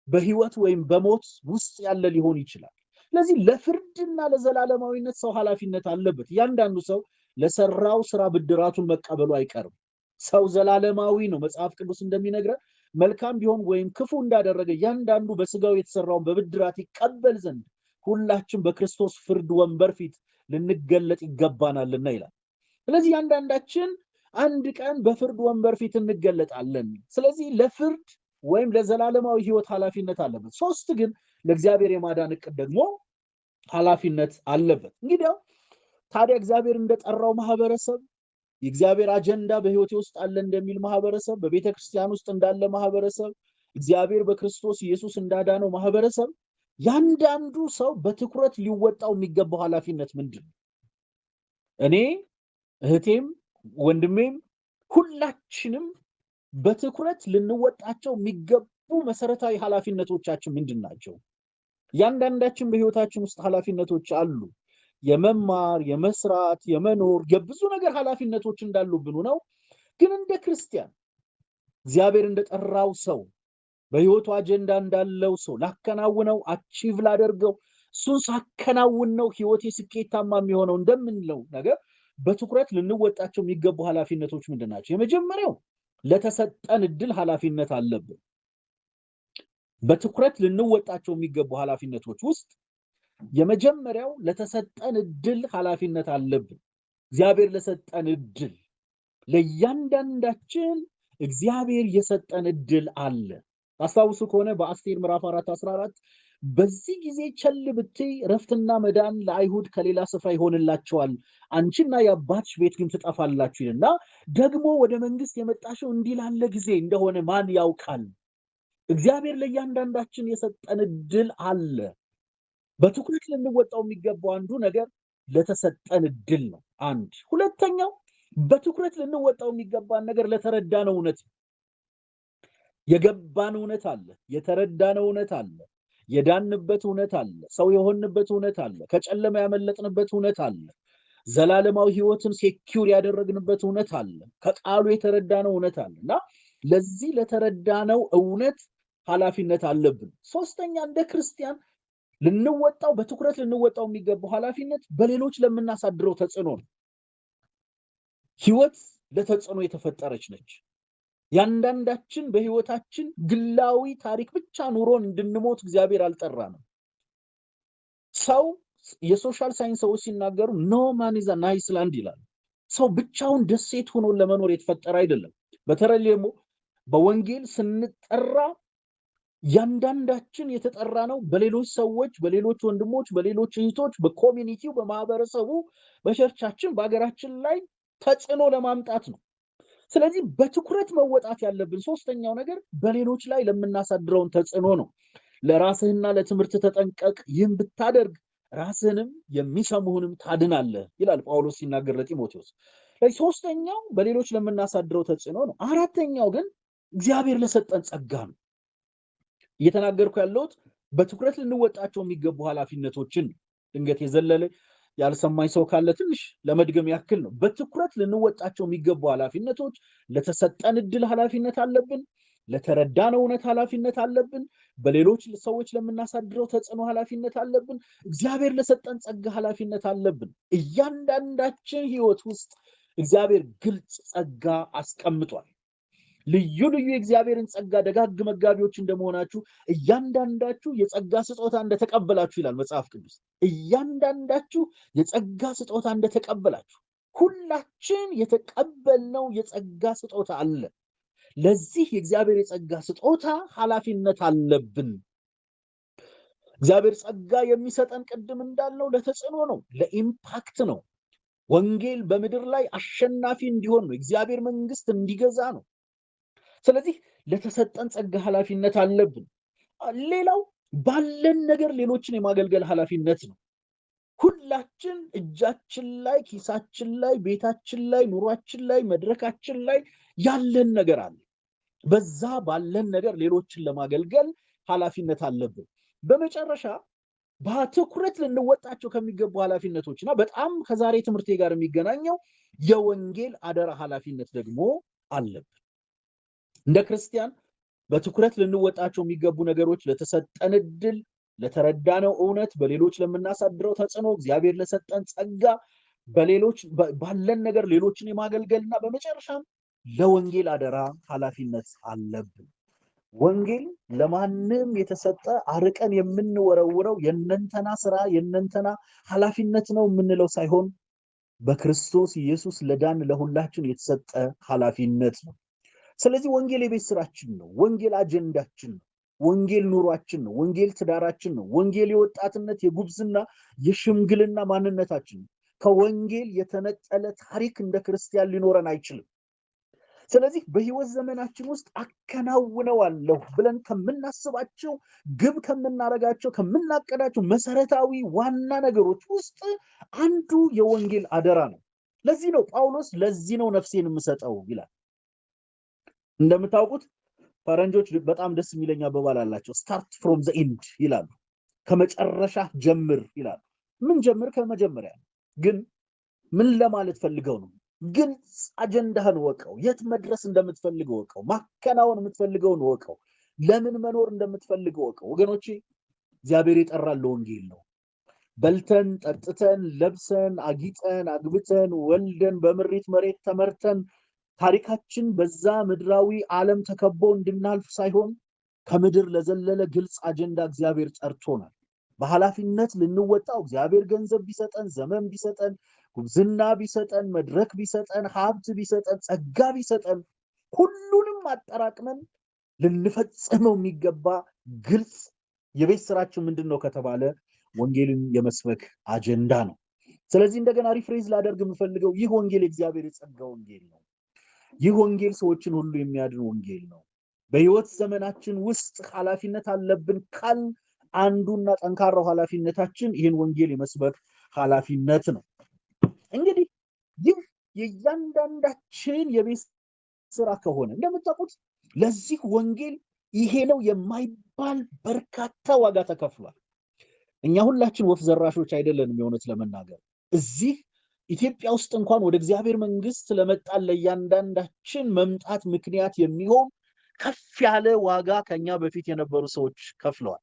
በህይወት ወይም በሞት ውስጥ ያለ ሊሆን ይችላል። ስለዚህ ለፍርድና ለዘላለማዊነት ሰው ኃላፊነት አለበት። እያንዳንዱ ሰው ለሰራው ስራ ብድራቱን መቀበሉ አይቀርም። ሰው ዘላለማዊ ነው። መጽሐፍ ቅዱስ እንደሚነግረን መልካም ቢሆን ወይም ክፉ እንዳደረገ እያንዳንዱ በስጋው የተሰራውን በብድራት ይቀበል ዘንድ ሁላችን በክርስቶስ ፍርድ ወንበር ፊት ልንገለጥ ይገባናልና ይላል። ስለዚህ እያንዳንዳችን አንድ ቀን በፍርድ ወንበር ፊት እንገለጣለን። ስለዚህ ለፍርድ ወይም ለዘላለማዊ ህይወት ኃላፊነት አለበት። 3 ግን ለእግዚአብሔር የማዳን ዕቅድ ደግሞ ኃላፊነት አለበት። እንግዲህ ታዲያ እግዚአብሔር እንደጠራው ማህበረሰብ የእግዚአብሔር አጀንዳ በህይወቴ ውስጥ አለ እንደሚል ማህበረሰብ፣ በቤተ ክርስቲያን ውስጥ እንዳለ ማህበረሰብ፣ እግዚአብሔር በክርስቶስ ኢየሱስ እንዳዳነው ማህበረሰብ ያንዳንዱ ሰው በትኩረት ሊወጣው የሚገባው ኃላፊነት ምንድነው? እኔ እህቴም ወንድሜም ሁላችንም በትኩረት ልንወጣቸው የሚገቡ መሰረታዊ ኃላፊነቶቻችን ምንድናቸው? ያንዳንዳችን በህይወታችን ውስጥ ኃላፊነቶች አሉ። የመማር፣ የመስራት፣ የመኖር የብዙ ነገር ኃላፊነቶች እንዳሉብን ነው። ግን እንደ ክርስቲያን እግዚአብሔር እንደጠራው ሰው በህይወቱ አጀንዳ እንዳለው ሰው ላከናውነው አቺቭ ላደርገው እሱን ሳከናውን ነው ህይወቴ ስኬታማ የሚሆነው እንደምንለው ነገር በትኩረት ልንወጣቸው የሚገቡ ኃላፊነቶች ምንድናቸው? የመጀመሪያው ለተሰጠን እድል ኃላፊነት አለብን። በትኩረት ልንወጣቸው የሚገቡ ኃላፊነቶች ውስጥ የመጀመሪያው ለተሰጠን እድል ኃላፊነት አለብን። እግዚአብሔር ለሰጠን እድል ለእያንዳንዳችን እግዚአብሔር የሰጠን እድል አለ። ታስታውሱ ከሆነ በአስቴር ምዕራፍ 4:14 በዚህ ጊዜ ቸል ብትይ ረፍትና መዳን ለአይሁድ ከሌላ ስፍራ ይሆንላቸዋል፣ አንቺና የአባትሽ ቤት ግን ትጠፋላችሁ ይልና ደግሞ ወደ መንግስት የመጣሽው እንዲህ ላለ ጊዜ እንደሆነ ማን ያውቃል? እግዚአብሔር ለእያንዳንዳችን የሰጠን እድል አለ። በትኩረት ልንወጣው የሚገባው አንዱ ነገር ለተሰጠን እድል ነው። አንድ ሁለተኛው በትኩረት ልንወጣው የሚገባን ነገር ለተረዳነው እውነት፣ የገባን እውነት አለ፣ የተረዳነው እውነት አለ፣ የዳንበት እውነት አለ፣ ሰው የሆንበት እውነት አለ፣ ከጨለማ ያመለጥንበት እውነት አለ፣ ዘላለማዊ ህይወትን ሴኪዩር ያደረግንበት እውነት አለ፣ ከቃሉ የተረዳነው እውነት አለ እና ለዚህ ለተረዳነው እውነት ኃላፊነት አለብን። ሶስተኛ እንደ ክርስቲያን ልንወጣው በትኩረት ልንወጣው የሚገባው ኃላፊነት በሌሎች ለምናሳድረው ተጽዕኖ ነው። ህይወት ለተጽዕኖ የተፈጠረች ነች። ያንዳንዳችን በህይወታችን ግላዊ ታሪክ ብቻ ኑሮን እንድንሞት እግዚአብሔር አልጠራንም። ሰው የሶሻል ሳይንስ ሰዎች ሲናገሩ ኖ ማን ኢዝ አን አይስላንድ ይላል። ሰው ብቻውን ደሴት ሆኖ ለመኖር የተፈጠረ አይደለም። በተለይ ደግሞ በወንጌል ስንጠራ ያንዳንዳችን የተጠራ ነው በሌሎች ሰዎች፣ በሌሎች ወንድሞች፣ በሌሎች እህቶች፣ በኮሚኒቲው፣ በማህበረሰቡ፣ በቸርቻችን፣ በአገራችን ላይ ተጽዕኖ ለማምጣት ነው። ስለዚህ በትኩረት መወጣት ያለብን ሶስተኛው ነገር በሌሎች ላይ ለምናሳድረውን ተጽዕኖ ነው። ለራስህና ለትምህርት ተጠንቀቅ፣ ይህን ብታደርግ ራስህንም የሚሰሙህንም ታድናለህ ይላል ጳውሎስ ሲናገር ለጢሞቴዎስ። ስለዚህ ሶስተኛው በሌሎች ለምናሳድረው ተጽዕኖ ነው። አራተኛው ግን እግዚአብሔር ለሰጠን ጸጋ ነው። እየተናገርኩ ያለሁት በትኩረት ልንወጣቸው የሚገቡ ኃላፊነቶችን ድንገት የዘለለ ያልሰማኝ ሰው ካለ ትንሽ ለመድገም ያክል ነው። በትኩረት ልንወጣቸው የሚገቡ ኃላፊነቶች ለተሰጠን እድል ኃላፊነት አለብን፣ ለተረዳነው እውነት ኃላፊነት አለብን፣ በሌሎች ሰዎች ለምናሳድረው ተጽዕኖ ኃላፊነት አለብን፣ እግዚአብሔር ለሰጠን ጸጋ ኃላፊነት አለብን። እያንዳንዳችን ህይወት ውስጥ እግዚአብሔር ግልጽ ጸጋ አስቀምጧል። ልዩ ልዩ የእግዚአብሔርን ጸጋ ደጋግ መጋቢዎች እንደመሆናችሁ እያንዳንዳችሁ የጸጋ ስጦታ እንደተቀበላችሁ ይላል መጽሐፍ ቅዱስ። እያንዳንዳችሁ የጸጋ ስጦታ እንደተቀበላችሁ፣ ሁላችን የተቀበልነው የጸጋ ስጦታ አለ። ለዚህ የእግዚአብሔር የጸጋ ስጦታ ኃላፊነት አለብን። እግዚአብሔር ጸጋ የሚሰጠን ቅድም እንዳልነው ለተጽዕኖ ነው፣ ለኢምፓክት ነው። ወንጌል በምድር ላይ አሸናፊ እንዲሆን ነው፣ እግዚአብሔር መንግስት እንዲገዛ ነው። ስለዚህ ለተሰጠን ጸጋ ኃላፊነት አለብን። ሌላው ባለን ነገር ሌሎችን የማገልገል ኃላፊነት ነው። ሁላችን እጃችን ላይ፣ ኪሳችን ላይ፣ ቤታችን ላይ፣ ኑሯችን ላይ፣ መድረካችን ላይ ያለን ነገር አለ። በዛ ባለን ነገር ሌሎችን ለማገልገል ኃላፊነት አለብን። በመጨረሻ በትኩረት ልንወጣቸው ከሚገቡ ኃላፊነቶችና በጣም ከዛሬ ትምህርቴ ጋር የሚገናኘው የወንጌል አደራ ኃላፊነት ደግሞ አለብን። እንደ ክርስቲያን በትኩረት ልንወጣቸው የሚገቡ ነገሮች ለተሰጠን እድል፣ ለተረዳነው እውነት፣ በሌሎች ለምናሳድረው ተጽዕኖ፣ እግዚአብሔር ለሰጠን ጸጋ፣ በሌሎች ባለን ነገር ሌሎችን የማገልገልና በመጨረሻም ለወንጌል አደራ ኃላፊነት አለብን። ወንጌል ለማንም የተሰጠ አርቀን የምንወረውረው የነንተና ስራ የነንተና ኃላፊነት ነው የምንለው ሳይሆን በክርስቶስ ኢየሱስ ለዳን ለሁላችን የተሰጠ ኃላፊነት ነው። ስለዚህ ወንጌል የቤት ስራችን ነው። ወንጌል አጀንዳችን ነው። ወንጌል ኑሯችን ነው። ወንጌል ትዳራችን ነው። ወንጌል የወጣትነት የጉብዝና የሽምግልና ማንነታችን ነው። ከወንጌል የተነጠለ ታሪክ እንደ ክርስቲያን ሊኖረን አይችልም። ስለዚህ በህይወት ዘመናችን ውስጥ አከናውነዋለሁ ብለን ከምናስባቸው ግብ ከምናረጋቸው ከምናቀዳቸው መሰረታዊ ዋና ነገሮች ውስጥ አንዱ የወንጌል አደራ ነው። ለዚህ ነው ጳውሎስ ለዚህ ነው ነፍሴን የምሰጠው ይላል። እንደምታውቁት ፈረንጆች በጣም ደስ የሚለኝ አባባል አላቸው። ስታርት ፍሮም ዘ ኢንድ ይላሉ። ከመጨረሻ ጀምር ይላሉ። ምን ጀምር? ከመጀመሪያ። ግን ምን ለማለት ፈልገው ነው? ግልጽ አጀንዳህን ወቀው። የት መድረስ እንደምትፈልግ ወቀው። ማከናወን የምትፈልገውን ወቀው። ለምን መኖር እንደምትፈልግ ወቀው። ወገኖቼ እግዚአብሔር የጠራን ለወንጌል ነው። በልተን ጠጥተን ለብሰን አጊጠን አግብተን ወልደን በምሪት መሬት ተመርተን ታሪካችን በዛ ምድራዊ ዓለም ተከቦ እንድናልፍ ሳይሆን ከምድር ለዘለለ ግልጽ አጀንዳ እግዚአብሔር ጠርቶናል። በኃላፊነት ልንወጣው እግዚአብሔር ገንዘብ ቢሰጠን፣ ዘመን ቢሰጠን፣ ጉብዝና ቢሰጠን፣ መድረክ ቢሰጠን፣ ሀብት ቢሰጠን፣ ጸጋ ቢሰጠን ሁሉንም አጠራቅመን ልንፈጽመው የሚገባ ግልጽ የቤት ስራችን ምንድነው ከተባለ ወንጌልን የመስበክ አጀንዳ ነው። ስለዚህ እንደገና ሪፍሬዝ ላደርግ የምፈልገው ይህ ወንጌል የእግዚአብሔር የጸጋ ወንጌል ነው። ይህ ወንጌል ሰዎችን ሁሉ የሚያድን ወንጌል ነው። በህይወት ዘመናችን ውስጥ ኃላፊነት አለብን ካል አንዱና ጠንካራው ኃላፊነታችን ይህን ወንጌል የመስበክ ኃላፊነት ነው። እንግዲህ ይህ የእያንዳንዳችን የቤት ስራ ከሆነ እንደምታውቁት ለዚህ ወንጌል ይሄ ነው የማይባል በርካታ ዋጋ ተከፍሏል። እኛ ሁላችን ወፍ ዘራሾች አይደለንም። የሆነት ለመናገር እዚህ ኢትዮጵያ ውስጥ እንኳን ወደ እግዚአብሔር መንግስት ለመጣን ለእያንዳንዳችን መምጣት ምክንያት የሚሆን ከፍ ያለ ዋጋ ከኛ በፊት የነበሩ ሰዎች ከፍለዋል።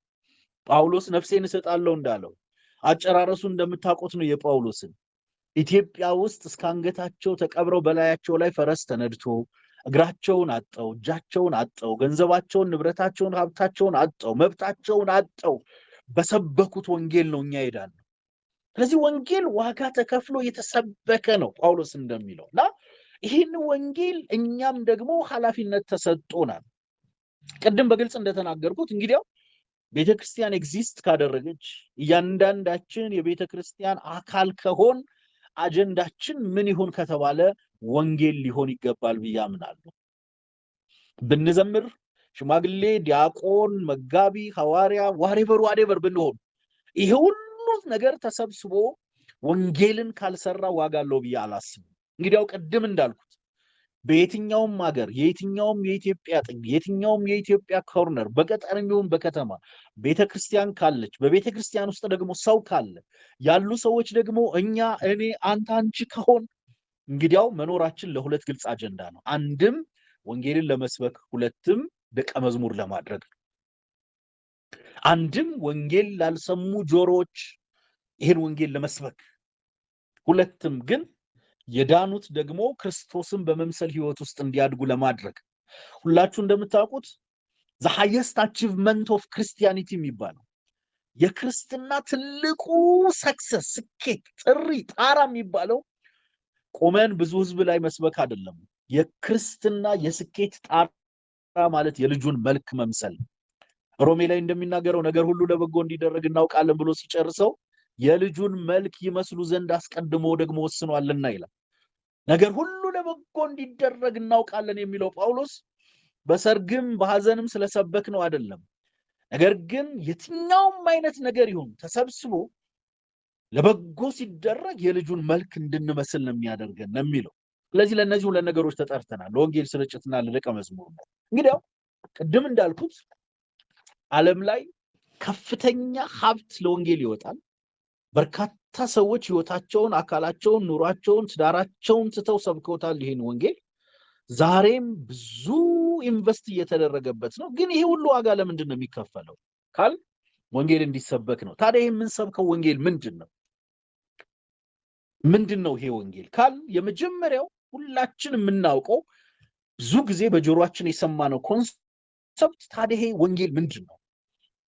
ጳውሎስ ነፍሴን እሰጣለሁ እንዳለው አጨራረሱ እንደምታውቁት ነው። የጳውሎስን ኢትዮጵያ ውስጥ እስከ አንገታቸው ተቀብረው በላያቸው ላይ ፈረስ ተነድቶ እግራቸውን አጠው፣ እጃቸውን አጠው፣ ገንዘባቸውን፣ ንብረታቸውን፣ ሀብታቸውን አጠው፣ መብታቸውን አጠው በሰበኩት ወንጌል ነው እኛ ሄዳለሁ። ስለዚህ ወንጌል ዋጋ ተከፍሎ የተሰበከ ነው ጳውሎስ እንደሚለው እና ይህን ወንጌል እኛም ደግሞ ኃላፊነት ተሰጥቶናል። ቅድም በግልጽ እንደተናገርኩት እንግዲያው ቤተክርስቲያን ኤግዚስት ካደረገች እያንዳንዳችን የቤተክርስቲያን አካል ከሆን አጀንዳችን ምን ይሁን ከተባለ ወንጌል ሊሆን ይገባል ብዬ አምናለሁ። ብንዘምር፣ ሽማግሌ፣ ዲያቆን፣ መጋቢ፣ ሐዋርያ ዋሬቨር ብንሆን ይሄ ሁሉ ነገር ተሰብስቦ ወንጌልን ካልሰራ ዋጋ አለው ብዬ አላስብም። እንግዲያው ቅድም እንዳልኩት በየትኛውም ሀገር የየትኛውም የኢትዮጵያ ጥግ የትኛውም የኢትዮጵያ ኮርነር በገጠርም ይሁን በከተማ ቤተክርስቲያን ካለች በቤተክርስቲያን ውስጥ ደግሞ ሰው ካለ ያሉ ሰዎች ደግሞ እኛ፣ እኔ፣ አንተ፣ አንቺ ከሆን እንግዲያው መኖራችን ለሁለት ግልጽ አጀንዳ ነው። አንድም ወንጌልን ለመስበክ፣ ሁለትም ደቀ መዝሙር ለማድረግ ነው። አንድም ወንጌል ላልሰሙ ጆሮዎች ይሄን ወንጌል ለመስበክ፣ ሁለትም ግን የዳኑት ደግሞ ክርስቶስን በመምሰል ህይወት ውስጥ እንዲያድጉ ለማድረግ። ሁላችሁ እንደምታውቁት the highest achievement of Christianity የሚባለው የክርስትና ትልቁ ሰክሰስ፣ ስኬት፣ ጥሪ፣ ጣራ የሚባለው ቆመን ብዙ ህዝብ ላይ መስበክ አይደለም። የክርስትና የስኬት ጣራ ማለት የልጁን መልክ መምሰል። ሮሜ ላይ እንደሚናገረው ነገር ሁሉ ለበጎ እንዲደረግ እናውቃለን ብሎ ሲጨርሰው የልጁን መልክ ይመስሉ ዘንድ አስቀድሞ ደግሞ ወስኗልና ይላል። ነገር ሁሉ ለበጎ እንዲደረግ እናውቃለን የሚለው ጳውሎስ በሰርግም በሐዘንም ስለሰበክ ነው አይደለም። ነገር ግን የትኛውም አይነት ነገር ይሁን ተሰብስቦ ለበጎ ሲደረግ የልጁን መልክ እንድንመስል ነው የሚያደርገን ነው የሚለው። ስለዚህ ለነዚህ ሁለት ነገሮች ተጠርተናል፣ ለወንጌል ስርጭትና ለደቀ መዝሙርነት። እንግዲያው ቅድም እንዳልኩት ዓለም ላይ ከፍተኛ ሀብት ለወንጌል ይወጣል። በርካታ ሰዎች ህይወታቸውን፣ አካላቸውን፣ ኑሯቸውን፣ ትዳራቸውን ትተው ሰብከውታል ይህን ወንጌል። ዛሬም ብዙ ኢንቨስት እየተደረገበት ነው። ግን ይሄ ሁሉ ዋጋ ለምንድን ነው የሚከፈለው ካል ወንጌል እንዲሰበክ ነው። ታዲያ የምንሰብከው ወንጌል ምንድን ነው? ምንድን ነው ይሄ ወንጌል ካል የመጀመሪያው ሁላችን የምናውቀው ብዙ ጊዜ በጆሮአችን የሰማነው ኮንሰፕት፣ ታዲያ ይሄ ወንጌል ምንድን ነው?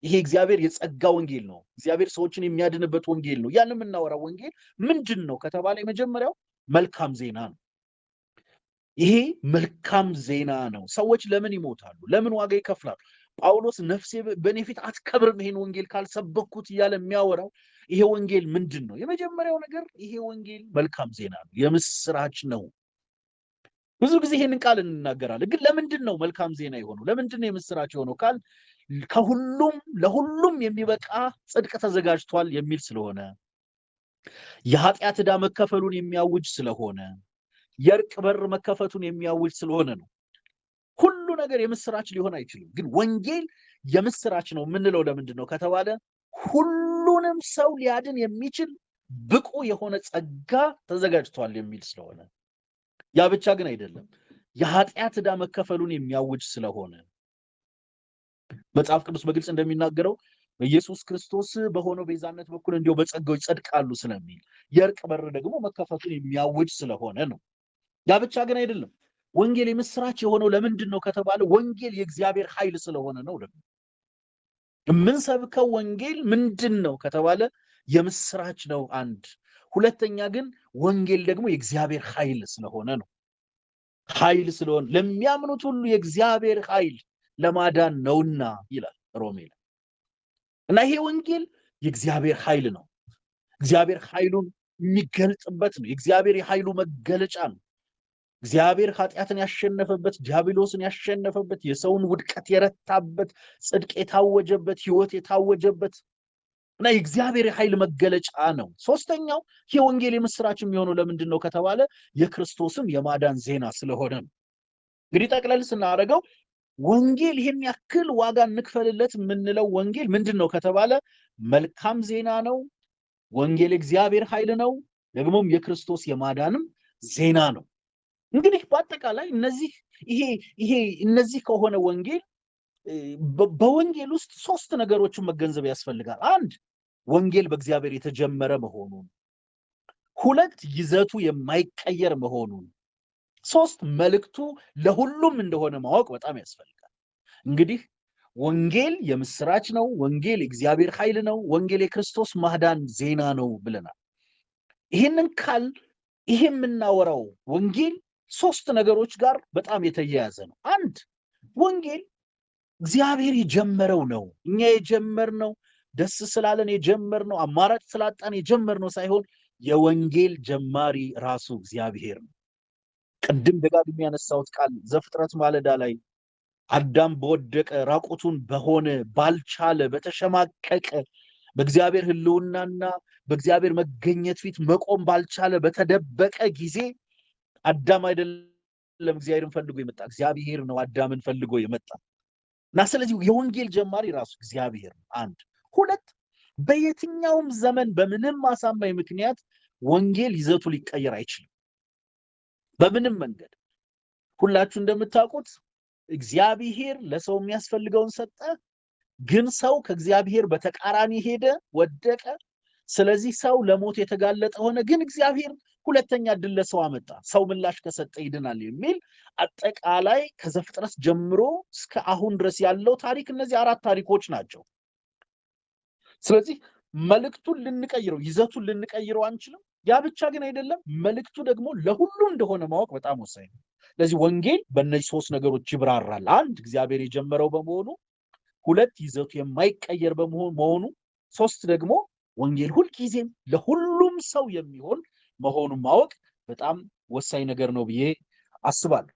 ይሄ እግዚአብሔር የጸጋ ወንጌል ነው። እግዚአብሔር ሰዎችን የሚያድንበት ወንጌል ነው። ያን የምናወራው ወንጌል ምንድን ነው ከተባለ የመጀመሪያው መልካም ዜና ነው። ይሄ መልካም ዜና ነው። ሰዎች ለምን ይሞታሉ? ለምን ዋጋ ይከፍላሉ? ጳውሎስ ነፍሴ በእኔ ፊት አትከብርም ይሄን ወንጌል ካልሰበኩት እያለ የሚያወራው ይሄ ወንጌል ምንድን ነው? የመጀመሪያው ነገር ይሄ ወንጌል መልካም ዜና ነው፣ የምስራች ነው። ብዙ ጊዜ ይሄንን ቃል እንናገራለን። ግን ለምንድን ነው መልካም ዜና የሆነው? ለምንድን ነው የምስራች የሆነው ካል ለሁሉም የሚበቃ ጽድቅ ተዘጋጅቷል የሚል ስለሆነ፣ የኃጢአት ዕዳ መከፈሉን የሚያውጅ ስለሆነ፣ የእርቅ በር መከፈቱን የሚያውጅ ስለሆነ ነው። ሁሉ ነገር የምስራች ሊሆን አይችልም። ግን ወንጌል የምስራች ነው የምንለው ለምንድን ነው ከተባለ ሁሉንም ሰው ሊያድን የሚችል ብቁ የሆነ ጸጋ ተዘጋጅቷል የሚል ስለሆነ፣ ያ ብቻ ግን አይደለም፣ የኃጢአት ዕዳ መከፈሉን የሚያውጅ ስለሆነ መጽሐፍ ቅዱስ በግልጽ እንደሚናገረው በኢየሱስ ክርስቶስ በሆነው ቤዛነት በኩል እንዲሁ በጸጋው ይጸድቃሉ ስለሚል፣ የእርቅ በር ደግሞ መከፈቱን የሚያውጅ ስለሆነ ነው። ያ ብቻ ግን አይደለም። ወንጌል የምስራች የሆነው ለምንድን ነው ከተባለ ወንጌል የእግዚአብሔር ኃይል ስለሆነ ነው። ደግሞ የምንሰብከው ወንጌል ምንድን ነው ከተባለ የምስራች ነው አንድ። ሁለተኛ ግን ወንጌል ደግሞ የእግዚአብሔር ኃይል ስለሆነ ነው። ኃይል ስለሆነ ለሚያምኑት ሁሉ የእግዚአብሔር ኃይል ለማዳን ነውና ይላል ሮሜ ላይ። እና ይሄ ወንጌል የእግዚአብሔር ኃይል ነው። እግዚአብሔር ኃይሉን የሚገልጽበት ነው። የእግዚአብሔር የኃይሉ መገለጫ ነው። እግዚአብሔር ኃጢአትን ያሸነፈበት፣ ዲያብሎስን ያሸነፈበት፣ የሰውን ውድቀት የረታበት፣ ጽድቅ የታወጀበት፣ ሕይወት የታወጀበት እና የእግዚአብሔር የኃይል መገለጫ ነው። ሶስተኛው ይህ ወንጌል የምስራች የሚሆነው ለምንድን ነው ከተባለ የክርስቶስን የማዳን ዜና ስለሆነ ነው። እንግዲህ ጠቅለል ስናደርገው ወንጌል ይህን ያክል ዋጋ እንክፈልለት የምንለው ወንጌል ምንድን ነው ከተባለ መልካም ዜና ነው። ወንጌል እግዚአብሔር ኃይል ነው። ደግሞም የክርስቶስ የማዳንም ዜና ነው። እንግዲህ በአጠቃላይ እነዚህ ከሆነ ወንጌል በወንጌል ውስጥ ሶስት ነገሮችን መገንዘብ ያስፈልጋል። አንድ፣ ወንጌል በእግዚአብሔር የተጀመረ መሆኑን፣ ሁለት፣ ይዘቱ የማይቀየር መሆኑን፣ ሶስት፣ መልእክቱ ለሁሉም እንደሆነ ማወቅ በጣም ያስፈልጋል። እንግዲህ ወንጌል የምስራች ነው። ወንጌል የእግዚአብሔር ኃይል ነው። ወንጌል የክርስቶስ ማዳን ዜና ነው ብለናል። ይህንን ካል ይሄ የምናወራው ወንጌል ሶስት ነገሮች ጋር በጣም የተያያዘ ነው። አንድ፣ ወንጌል እግዚአብሔር የጀመረው ነው። እኛ የጀመርነው ደስ ስላለን የጀመርነው አማራጭ ስላጣን የጀመርነው ሳይሆን የወንጌል ጀማሪ ራሱ እግዚአብሔር ነው። ቅድም ደጋግሜ ያነሳሁት ቃል ዘፍጥረት ማለዳ ላይ አዳም በወደቀ ራቁቱን በሆነ ባልቻለ በተሸማቀቀ በእግዚአብሔር ሕልውናና በእግዚአብሔር መገኘት ፊት መቆም ባልቻለ በተደበቀ ጊዜ አዳም አይደለም እግዚአብሔርን ፈልጎ የመጣ፣ እግዚአብሔር ነው አዳምን ፈልጎ የመጣ እና ስለዚህ የወንጌል ጀማሪ ራሱ እግዚአብሔር ነው። አንድ። ሁለት፣ በየትኛውም ዘመን በምንም አሳማኝ ምክንያት ወንጌል ይዘቱ ሊቀየር አይችልም በምንም መንገድ። ሁላችሁ እንደምታውቁት እግዚአብሔር ለሰው የሚያስፈልገውን ሰጠ፣ ግን ሰው ከእግዚአብሔር በተቃራኒ ሄደ፣ ወደቀ። ስለዚህ ሰው ለሞት የተጋለጠ ሆነ። ግን እግዚአብሔር ሁለተኛ ዕድል ለሰው አመጣ፣ ሰው ምላሽ ከሰጠ ይድናል የሚል አጠቃላይ ከዘፍጥረት ጀምሮ እስከ አሁን ድረስ ያለው ታሪክ እነዚህ አራት ታሪኮች ናቸው። ስለዚህ መልእክቱን ልንቀይረው፣ ይዘቱን ልንቀይረው አንችልም። ያ ብቻ ግን አይደለም፣ መልእክቱ ደግሞ ለሁሉም እንደሆነ ማወቅ በጣም ወሳኝ ነው። ስለዚህ ወንጌል በእነዚህ ሶስት ነገሮች ይብራራል። አንድ፣ እግዚአብሔር የጀመረው በመሆኑ፣ ሁለት፣ ይዘቱ የማይቀየር በመሆኑ፣ ሶስት ደግሞ ወንጌል ሁልጊዜም ለሁሉም ሰው የሚሆን መሆኑን ማወቅ በጣም ወሳኝ ነገር ነው ብዬ አስባለሁ።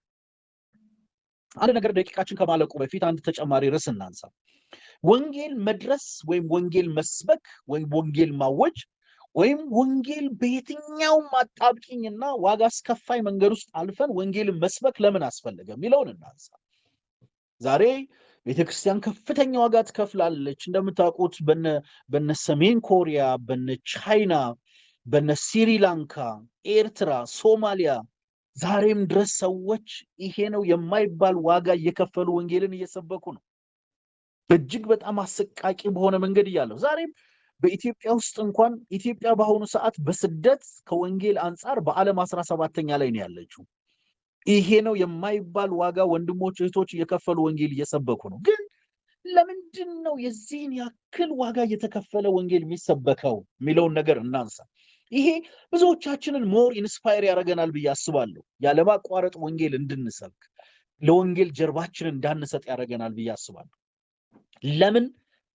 አንድ ነገር ደቂቃችን ከማለቁ በፊት አንድ ተጨማሪ ርዕስ እናንሳ። ወንጌል መድረስ ወይም ወንጌል መስበክ ወይም ወንጌል ማወጅ ወይም ወንጌል በየትኛውም አጣብቂኝና ዋጋ አስከፋይ መንገድ ውስጥ አልፈን ወንጌልን መስበክ ለምን አስፈለገ የሚለውን እናንሳ። ዛሬ ቤተክርስቲያን ከፍተኛ ዋጋ ትከፍላለች። እንደምታውቁት በነ ሰሜን ኮሪያ፣ በነ ቻይና፣ በነ ስሪላንካ፣ ኤርትራ፣ ሶማሊያ ዛሬም ድረስ ሰዎች ይሄ ነው የማይባል ዋጋ እየከፈሉ ወንጌልን እየሰበኩ ነው። እጅግ በጣም አሰቃቂ በሆነ መንገድ እያለው ዛሬም በኢትዮጵያ ውስጥ እንኳን ኢትዮጵያ በአሁኑ ሰዓት በስደት ከወንጌል አንጻር በዓለም 17ኛ ላይ ነው ያለችው። ይሄ ነው የማይባል ዋጋ ወንድሞች እህቶች እየከፈሉ ወንጌል እየሰበኩ ነው። ግን ለምንድን ነው የዚህን ያክል ዋጋ እየተከፈለ ወንጌል የሚሰበከው የሚለውን ነገር እናንሳ። ይሄ ብዙዎቻችንን ሞር ኢንስፓየር ያደርገናል ብዬ አስባለሁ። ያለማቋረጥ ወንጌል እንድንሰብክ ለወንጌል ጀርባችንን እንዳንሰጥ ያደርገናል ብዬ አስባለሁ። ለምን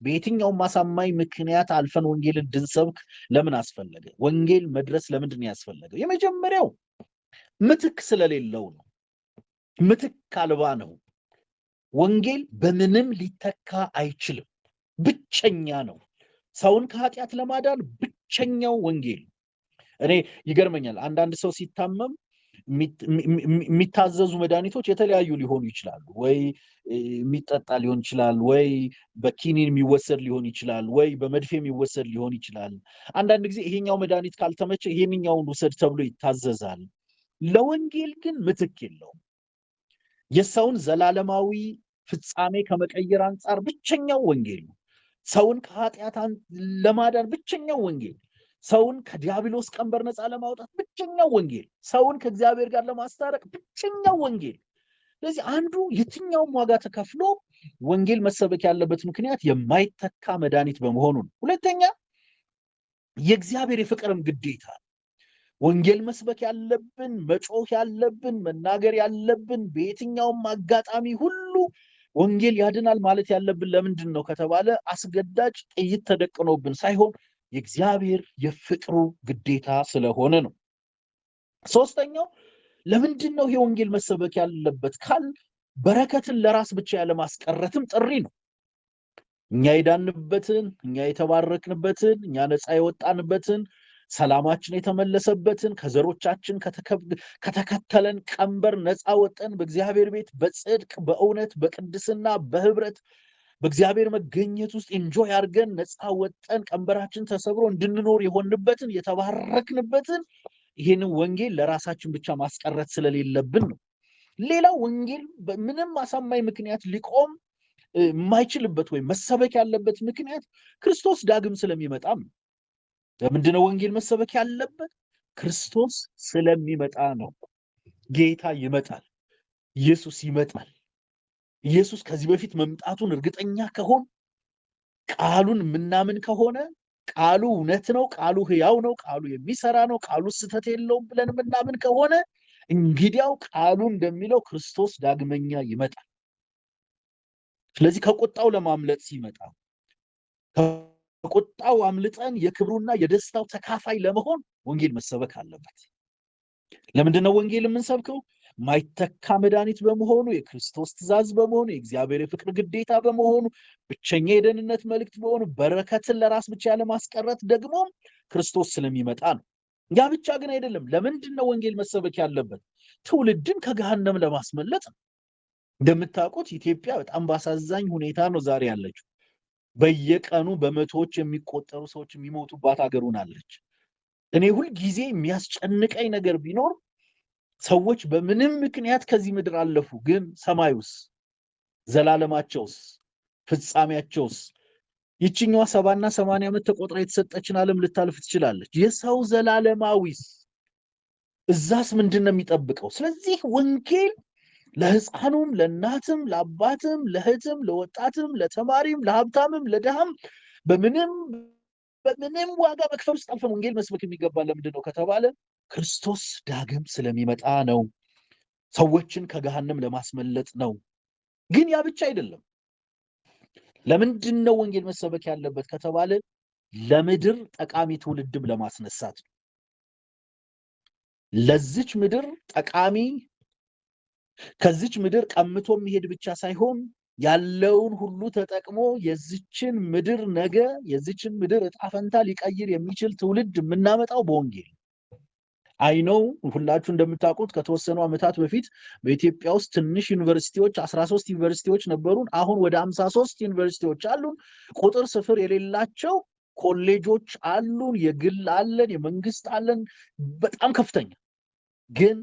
በየትኛውም አሳማኝ ምክንያት አልፈን ወንጌል እንድንሰብክ ለምን አስፈለገ? ወንጌል መድረስ ለምንድን ነው ያስፈለገው? የመጀመሪያው ምትክ ስለሌለው ነው። ምትክ አልባ ነው። ወንጌል በምንም ሊተካ አይችልም። ብቸኛ ነው። ሰውን ከኃጢአት ለማዳን ብቸኛው ወንጌል። እኔ ይገርመኛል፣ አንዳንድ ሰው ሲታመም የሚታዘዙ መድኃኒቶች የተለያዩ ሊሆኑ ይችላሉ። ወይ የሚጠጣ ሊሆን ይችላል፣ ወይ በኪኒን የሚወሰድ ሊሆን ይችላል፣ ወይ በመድፌ የሚወሰድ ሊሆን ይችላል። አንዳንድ ጊዜ ይሄኛው መድኃኒት ካልተመቸ ይሄኛውን ውሰድ ተብሎ ይታዘዛል። ለወንጌል ግን ምትክ የለውም። የሰውን ዘላለማዊ ፍጻሜ ከመቀየር አንጻር ብቸኛው ወንጌል ነው። ሰውን ከኃጢአት ለማዳን ብቸኛው ወንጌል፣ ሰውን ከዲያብሎስ ቀንበር ነፃ ለማውጣት ብቸኛው ወንጌል፣ ሰውን ከእግዚአብሔር ጋር ለማስታረቅ ብቸኛው ወንጌል። ስለዚህ አንዱ የትኛውም ዋጋ ተከፍሎ ወንጌል መሰበክ ያለበት ምክንያት የማይተካ መድኃኒት በመሆኑ ነው። ሁለተኛ የእግዚአብሔር የፍቅርም ግዴታ። ወንጌል መስበክ ያለብን፣ መጮህ ያለብን፣ መናገር ያለብን በየትኛውም አጋጣሚ ሁሉ ወንጌል ያድናል ማለት ያለብን ለምንድን ነው ከተባለ አስገዳጅ ጥይት ተደቅኖብን ሳይሆን የእግዚአብሔር የፍቅሩ ግዴታ ስለሆነ ነው። ሶስተኛው ለምንድን ነው ይሄ ወንጌል መሰበክ ያለበት ካል በረከትን ለራስ ብቻ ያለማስቀረትም ጥሪ ነው። እኛ የዳንበትን፣ እኛ የተባረክንበትን፣ እኛ ነፃ የወጣንበትን፣ ሰላማችን የተመለሰበትን፣ ከዘሮቻችን ከተከተለን ቀንበር ነፃ ወጠን በእግዚአብሔር ቤት በጽድቅ በእውነት በቅድስና በህብረት በእግዚአብሔር መገኘት ውስጥ ኢንጆይ አድርገን ነፃ ወጠን ቀንበራችን ተሰብሮ እንድንኖር የሆንበትን የተባረክንበትን ይህንን ወንጌል ለራሳችን ብቻ ማስቀረት ስለሌለብን ነው። ሌላው ወንጌል በምንም አሳማኝ ምክንያት ሊቆም የማይችልበት ወይም መሰበክ ያለበት ምክንያት ክርስቶስ ዳግም ስለሚመጣም ነው። ለምንድነው ወንጌል መሰበክ ያለበት? ክርስቶስ ስለሚመጣ ነው። ጌታ ይመጣል። ኢየሱስ ይመጣል። ኢየሱስ ከዚህ በፊት መምጣቱን እርግጠኛ ከሆን፣ ቃሉን የምናምን ከሆነ፣ ቃሉ እውነት ነው፣ ቃሉ ሕያው ነው፣ ቃሉ የሚሰራ ነው፣ ቃሉ ስህተት የለውም ብለን የምናምን ከሆነ እንግዲያው ቃሉ እንደሚለው ክርስቶስ ዳግመኛ ይመጣል። ስለዚህ ከቁጣው ለማምለጥ ሲመጣ ከቁጣው አምልጠን የክብሩና የደስታው ተካፋይ ለመሆን ወንጌል መሰበክ አለበት። ለምንድነው ወንጌል የምንሰብከው? ማይተካ መድኃኒት በመሆኑ፣ የክርስቶስ ትእዛዝ በመሆኑ፣ የእግዚአብሔር የፍቅር ግዴታ በመሆኑ፣ ብቸኛ የደህንነት መልእክት በሆኑ፣ በረከትን ለራስ ብቻ ያለማስቀረት ደግሞ ክርስቶስ ስለሚመጣ ነው። ያ ብቻ ግን አይደለም። ለምንድነው ወንጌል መሰበክ ያለበት? ትውልድን ከገሃነም ለማስመለጥ ነው። እንደምታውቁት ኢትዮጵያ በጣም ባሳዛኝ ሁኔታ ነው ዛሬ ያለችው። በየቀኑ በመቶዎች የሚቆጠሩ ሰዎች የሚሞቱባት ሀገር ሆናለች። እኔ ሁልጊዜ የሚያስጨንቀኝ ነገር ቢኖር ሰዎች በምንም ምክንያት ከዚህ ምድር አለፉ፣ ግን ሰማዩስ፣ ዘላለማቸውስ፣ ፍጻሜያቸውስ? ይችኛዋ 70 እና 80 ዓመት ተቆጥራ የተሰጠችን ዓለም ልታልፍ ትችላለች። የሰው ዘላለማዊስ እዛስ ምንድን ነው የሚጠብቀው? ስለዚህ ወንጌል ለሕፃኑም፣ ለእናትም፣ ለአባትም፣ ለእህትም፣ ለወጣትም፣ ለተማሪም፣ ለሀብታምም፣ ለድሃም በምንም ዋጋ መክፈል ውስጥ አልፈን ወንጌል መስበክ የሚገባ ለምንድን ነው ከተባለ ክርስቶስ ዳግም ስለሚመጣ ነው። ሰዎችን ከገሃነም ለማስመለጥ ነው። ግን ያ ብቻ አይደለም። ለምንድን ነው ወንጌል መሰበክ ያለበት ከተባለ ለምድር ጠቃሚ ትውልድም ለማስነሳት ነው። ለዚች ምድር ጠቃሚ፣ ከዚች ምድር ቀምቶ የሚሄድ ብቻ ሳይሆን ያለውን ሁሉ ተጠቅሞ የዚችን ምድር ነገ፣ የዚችን ምድር እጣ ፈንታ ሊቀይር የሚችል ትውልድ የምናመጣው በወንጌል። አይነው ሁላችሁ እንደምታውቁት ከተወሰኑ ዓመታት በፊት በኢትዮጵያ ውስጥ ትንሽ ዩኒቨርሲቲዎች 13 ዩኒቨርሲቲዎች ነበሩን። አሁን ወደ 53 ዩኒቨርሲቲዎች አሉን። ቁጥር ስፍር የሌላቸው ኮሌጆች አሉን። የግል አለን፣ የመንግስት አለን፣ በጣም ከፍተኛ። ግን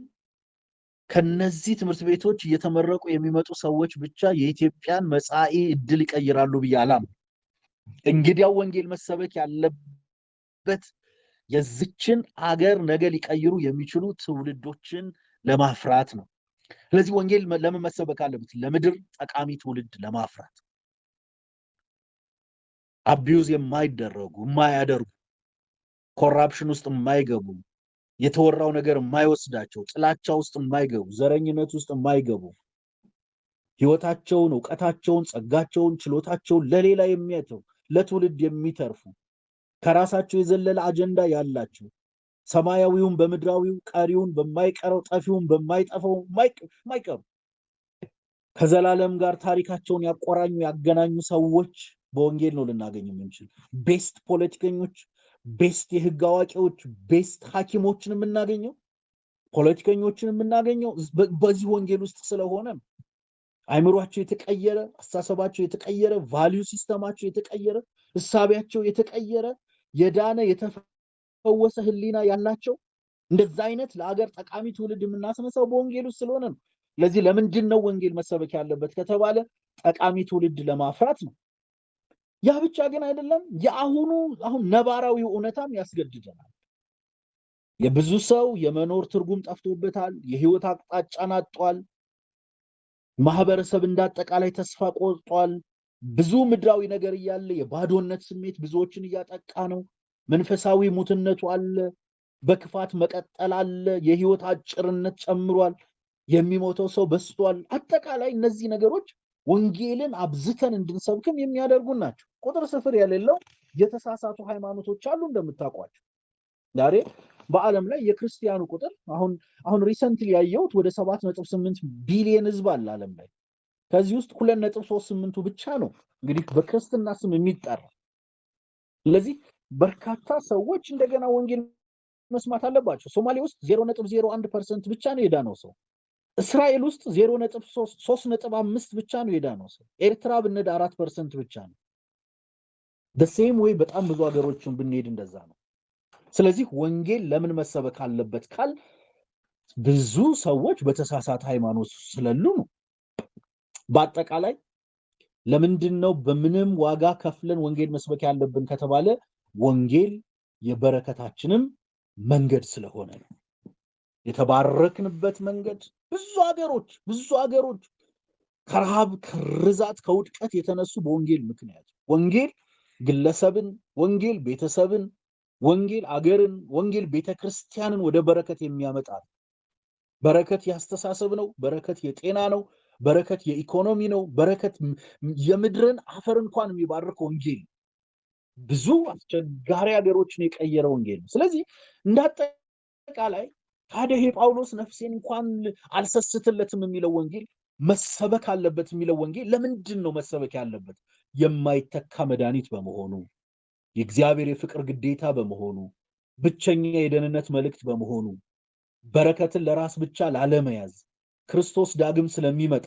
ከነዚህ ትምህርት ቤቶች እየተመረቁ የሚመጡ ሰዎች ብቻ የኢትዮጵያን መጻኢ ዕድል ይቀይራሉ ብዬ አላምንም። እንግዲያው ወንጌል መሰበክ ያለበት የዚችን አገር ነገ ሊቀይሩ የሚችሉ ትውልዶችን ለማፍራት ነው። ስለዚህ ወንጌል ለምን መሰበክ አለበት? ለምድር ጠቃሚ ትውልድ ለማፍራት፣ አቢዩዝ የማይደረጉ የማያደርጉ ኮራፕሽን ውስጥ የማይገቡ የተወራው ነገር የማይወስዳቸው ጥላቻ ውስጥ የማይገቡ ዘረኝነት ውስጥ የማይገቡ ህይወታቸውን ዕውቀታቸውን ጸጋቸውን ችሎታቸውን ለሌላ የሚያተው ለትውልድ የሚተርፉ ከራሳቸው የዘለለ አጀንዳ ያላቸው ሰማያዊውን በምድራዊው ቀሪውን በማይቀረው ጠፊውን በማይጠፋው ማይቀሩ ከዘላለም ጋር ታሪካቸውን ያቆራኙ ያገናኙ ሰዎች በወንጌል ነው ልናገኝ የምንችል። ቤስት ፖለቲከኞች፣ ቤስት የህግ አዋቂዎች፣ ቤስት ሐኪሞችን የምናገኘው ፖለቲከኞችን የምናገኘው በዚህ ወንጌል ውስጥ ስለሆነ አይምሯቸው የተቀየረ አስተሳሰባቸው የተቀየረ ቫልዩ ሲስተማቸው የተቀየረ እሳቢያቸው የተቀየረ የዳነ የተፈወሰ ህሊና ያላቸው እንደዛ አይነት ለአገር ጠቃሚ ትውልድ የምናስነሳው በወንጌል ውስጥ ስለሆነ ነው። ስለዚህ ለምንድን ነው ወንጌል መሰበክ ያለበት ከተባለ ጠቃሚ ትውልድ ለማፍራት ነው። ያ ብቻ ግን አይደለም። አሁን ነባራዊው እውነታም ያስገድደናል። የብዙ ሰው የመኖር ትርጉም ጠፍቶበታል። የህይወት አቅጣጫን አጥቷል። ማህበረሰብ እንዳጠቃላይ ተስፋ ቆርጧል። ብዙ ምድራዊ ነገር እያለ የባዶነት ስሜት ብዙዎችን እያጠቃ ነው። መንፈሳዊ ሙትነቱ አለ። በክፋት መቀጠል አለ። የህይወት አጭርነት ጨምሯል። የሚሞተው ሰው በስቷል። አጠቃላይ እነዚህ ነገሮች ወንጌልን አብዝተን እንድንሰብክም የሚያደርጉን ናቸው። ቁጥር ስፍር የሌለው የተሳሳቱ ሃይማኖቶች አሉ እንደምታውቋቸው። ዛሬ በዓለም ላይ የክርስቲያኑ ቁጥር አሁን ሪሰንትሊ ያየሁት ወደ 7.8 ቢሊዮን ህዝብ አለ ዓለም ላይ። ከዚህ ውስጥ 2.38 ብቻ ነው እንግዲህ በክርስትና ስም የሚጠራ። ስለዚህ በርካታ ሰዎች እንደገና ወንጌል መስማት አለባቸው። ሶማሌ ውስጥ 0.01% ብቻ ነው የዳነው ሰው። እስራኤል ውስጥ 3.5 ብቻ ነው የዳነው ሰው። ኤርትራ ብንሄድ 4% ብቻ ነው። በሴም ወይ በጣም ብዙ ሀገሮችን ብንሄድ እንደዛ ነው። ስለዚህ ወንጌል ለምን መሰበክ አለበት ካል ብዙ ሰዎች በተሳሳተ ሃይማኖት ስለሉ ነው። በአጠቃላይ ለምንድን ነው በምንም ዋጋ ከፍለን ወንጌል መስበክ ያለብን ከተባለ ወንጌል የበረከታችንም መንገድ ስለሆነ ነው። የተባረክንበት መንገድ ብዙ ሀገሮች ከረሃብ ከርዛት ከውድቀት የተነሱ በወንጌል ምክንያት ወንጌል ግለሰብን፣ ወንጌል ቤተሰብን፣ ወንጌል አገርን፣ ወንጌል ቤተክርስቲያንን ወደ በረከት የሚያመጣ በረከት ያስተሳሰብ ነው። በረከት የጤና ነው። በረከት የኢኮኖሚ ነው። በረከት የምድርን አፈር እንኳን የሚባርክ ወንጌል ብዙ አስቸጋሪ ሀገሮችን የቀየረ ወንጌል ነው። ስለዚህ እንዳጠቃላይ ታዲያ ይሄ ጳውሎስ ነፍሴን እንኳን አልሰስትለትም የሚለው ወንጌል መሰበክ አለበት የሚለው ወንጌል ለምንድን ነው መሰበክ ያለበት? የማይተካ መድኃኒት በመሆኑ የእግዚአብሔር የፍቅር ግዴታ በመሆኑ ብቸኛ የደህንነት መልእክት በመሆኑ በረከትን ለራስ ብቻ ላለመያዝ ክርስቶስ ዳግም ስለሚመጣ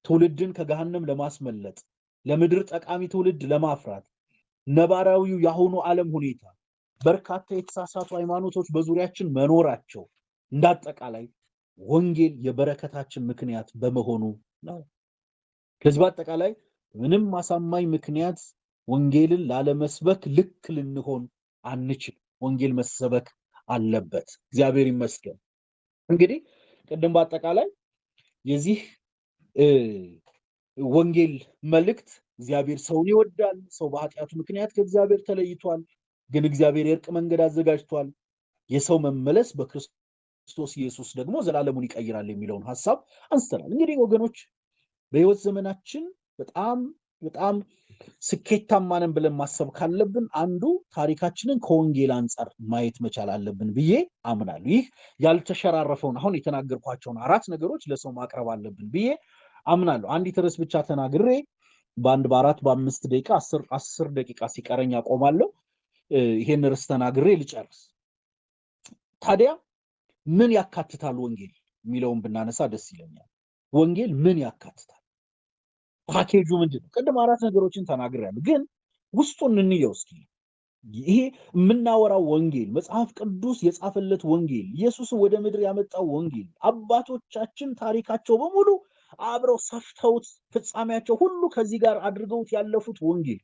ትውልድን ከገሃነም ለማስመለጥ ለምድር ጠቃሚ ትውልድ ለማፍራት ነባራዊው የአሁኑ ዓለም ሁኔታ በርካታ የተሳሳቱ ሃይማኖቶች በዙሪያችን መኖራቸው እንዳጠቃላይ ወንጌል የበረከታችን ምክንያት በመሆኑ ነው። ከዚህ በአጠቃላይ ምንም ማሳማኝ ምክንያት ወንጌልን ላለመስበክ ልክ ልንሆን አንችል። ወንጌል መሰበክ አለበት። እግዚአብሔር ይመስገን። እንግዲህ ቅድም በአጠቃላይ የዚህ ወንጌል መልእክት እግዚአብሔር ሰውን ይወዳል። ሰው በኃጢአቱ ምክንያት ከእግዚአብሔር ተለይቷል፣ ግን እግዚአብሔር የእርቅ መንገድ አዘጋጅቷል። የሰው መመለስ በክርስቶስ ኢየሱስ ደግሞ ዘላለሙን ይቀይራል የሚለውን ሐሳብ አንስተናል። እንግዲህ ወገኖች በህይወት ዘመናችን በጣም ስኬታማ ነን ብለን ማሰብ ካለብን አንዱ ታሪካችንን ከወንጌል አንጻር ማየት መቻል አለብን ብዬ አምናለሁ። ይህ ያልተሸራረፈውን አሁን የተናገርኳቸውን 4 ነገሮች ለሰው ማቅረብ አለብን ብዬ አምናለሁ። አንዲት ርዕስ ብቻ ተናግሬ በ5 ደቂቃ 10 ደቂቃ ሲቀረኝ አቆማለሁ። ይሄን ርዕስ ተናግሬ ልጨርስ። ታዲያ ምን ያካትታል ወንጌል የሚለውን ብናነሳ ደስ ይለኛል። ወንጌል ምን ያካትታል? ፓኬጁ ምንድን ነው? ቅድም 4 ነገሮችን ተናግሬያለሁ፣ ግን ውስጡን እንየው እስኪ። ይሄ የምናወራው ወንጌል መጽሐፍ ቅዱስ የጻፈለት ወንጌል ኢየሱስ ወደ ምድር ያመጣው ወንጌል አባቶቻችን ታሪካቸው በሙሉ አብረው ሰፍተውት ፍጻሜያቸው ሁሉ ከዚህ ጋር አድርገውት ያለፉት ወንጌል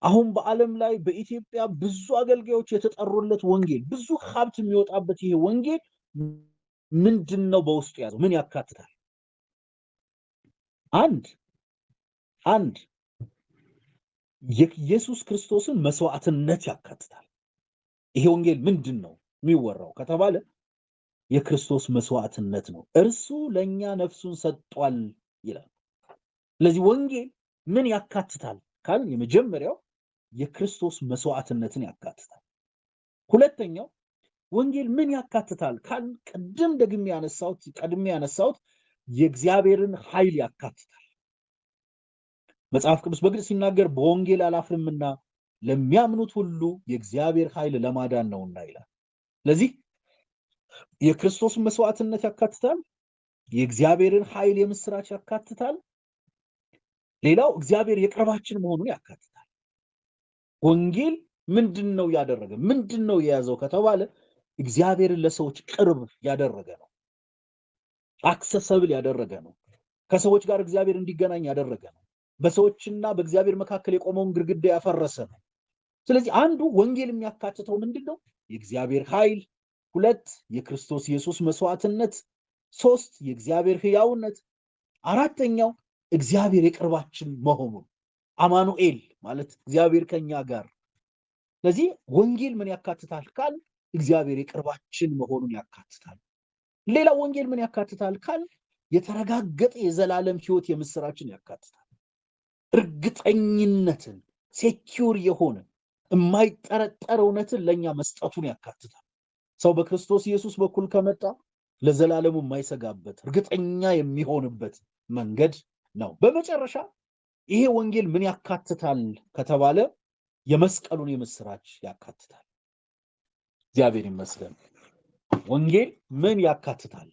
አሁን በዓለም ላይ በኢትዮጵያ ብዙ አገልጋዮች የተጠሩለት ወንጌል ብዙ ሀብት የሚወጣበት ይሄ ወንጌል ምንድነው በውስጡ ያዘው? ምን ያካትታል? አንድ የኢየሱስ ክርስቶስን መስዋዕትነት ያካትታል። ይሄ ወንጌል ምንድነው የሚወራው ከተባለ የክርስቶስ መስዋዕትነት ነው። እርሱ ለኛ ነፍሱን ሰጥቷል ይላል። ስለዚህ ወንጌል ምን ያካትታል ካልን የመጀመሪያው የክርስቶስ መስዋዕትነትን ያካትታል። ሁለተኛው ወንጌል ምን ያካትታል ካልን ቀድሜ ያነሳሁት የእግዚአብሔርን ኃይል ያካትታል። መጽሐፍ ቅዱስ በግልጽ ሲናገር በወንጌል አላፍርምና ለሚያምኑት ሁሉ የእግዚአብሔር ኃይል ለማዳን ነውና ይላል። ስለዚህ የክርስቶስ መስዋዕትነት ያካትታል፣ የእግዚአብሔርን ኃይል የምስራች ያካትታል። ሌላው እግዚአብሔር የቅርባችን መሆኑን ያካትታል። ወንጌል ምንድነው ያደረገ ምንድነው የያዘው ከተባለ እግዚአብሔርን ለሰዎች ቅርብ ያደረገ ነው። አክሰሰብል ያደረገ ነው። ከሰዎች ጋር እግዚአብሔር እንዲገናኝ ያደረገ ነው። በሰዎችና በእግዚአብሔር መካከል የቆመውን ግድግዳ ያፈረሰ ነው። ስለዚህ አንዱ ወንጌል የሚያካትተው ምንድነው? የእግዚአብሔር ኃይል፣ ሁለት የክርስቶስ ኢየሱስ መስዋዕትነት፣ ሶስት የእግዚአብሔር ሕያውነት፣ አራተኛው እግዚአብሔር የቅርባችን መሆኑን አማኑኤል ማለት እግዚአብሔር ከኛ ጋር። ስለዚህ ወንጌል ምን ያካትታል ካል እግዚአብሔር የቅርባችን መሆኑን ያካትታል። ሌላ ወንጌል ምን ያካትታል ካል የተረጋገጠ የዘላለም ሕይወት የምስራችን ያካትታል። እርግጠኝነትን ሴኪዩር የሆነ የማይጠረጠር እውነትን ለኛ መስጠቱን ያካትታል። ሰው በክርስቶስ ኢየሱስ በኩል ከመጣ ለዘላለሙ የማይሰጋበት እርግጠኛ የሚሆንበት መንገድ ነው። በመጨረሻ ይሄ ወንጌል ምን ያካትታል ከተባለ የመስቀሉን የምስራች ያካትታል። እግዚአብሔር ይመስገን። ወንጌል ምን ያካትታል?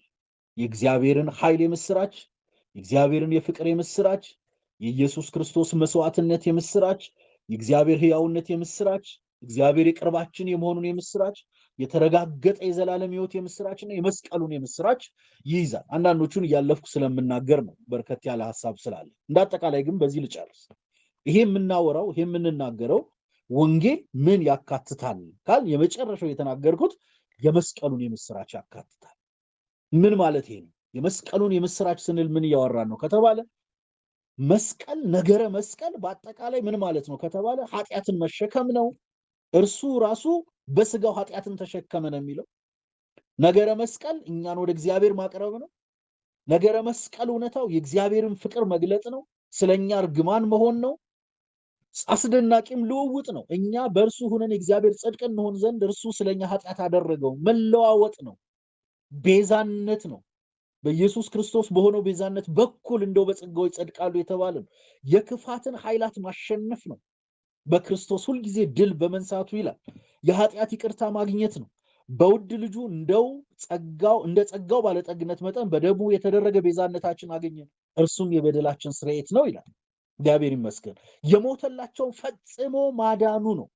የእግዚአብሔርን ኃይል የምስራች፣ የእግዚአብሔርን የፍቅር የምስራች፣ የኢየሱስ ክርስቶስ መስዋዕትነት የምስራች፣ የእግዚአብሔር ሕያውነት የምስራች፣ እግዚአብሔር የቅርባችን የመሆኑን የምስራች፣ የተረጋገጠ የዘላለም ሕይወት የምስራችና የመስቀሉን የምስራች ይይዛል። አንዳንዶቹን እያለፍኩ ስለምናገር ነው፣ በርከት ያለ ሐሳብ ስላለ። እንዳጠቃላይ ግን በዚህ ልጨርስ። ይሄ የምናወራው ይሄ የምንናገረው ወንጌል ምን ያካትታል ካል የመጨረሻው የተናገርኩት የመስቀሉን የምስራች ያካትታል። ምን ማለት ይሄ ነው? የመስቀሉን የምስራች ስንል ምን እያወራን ነው ከተባለ መስቀል ነገረ መስቀል በአጠቃላይ ምን ማለት ነው ከተባለ ኃጢአትን መሸከም ነው። እርሱ ራሱ በስጋው ኃጢአትን ተሸከመ ነው የሚለው። ነገረ መስቀል እኛን ወደ እግዚአብሔር ማቅረብ ነው። ነገረ መስቀል እውነታው የእግዚአብሔርን ፍቅር መግለጥ ነው። ስለኛ እርግማን መሆን ነው። አስደናቂም ልውውጥ ነው። እኛ በእርሱ ሆነን የእግዚአብሔር ጽድቅ እንሆን ዘንድ እርሱ ስለኛ ኃጢአት አደረገው መለዋወጥ ነው። ቤዛነት ነው። በኢየሱስ ክርስቶስ በሆነው ቤዛነት በኩል እንደው በጸጋው ይጸድቃሉ የተባለ ነው። የክፋትን ኃይላት ማሸነፍ ነው። በክርስቶስ ሁልጊዜ ድል በመንሳቱ ይላል። የኃጢአት ይቅርታ ማግኘት ነው። በውድ ልጁ እንደ ጸጋው ባለጠግነት መጠን በደሙ የተደረገ ቤዛነታችን አገኘን፣ እርሱም የበደላችን ስርየት ነው ይላል። እግዚአብሔር ይመስገን። የሞተላቸውን ፈጽሞ ማዳኑ ነው።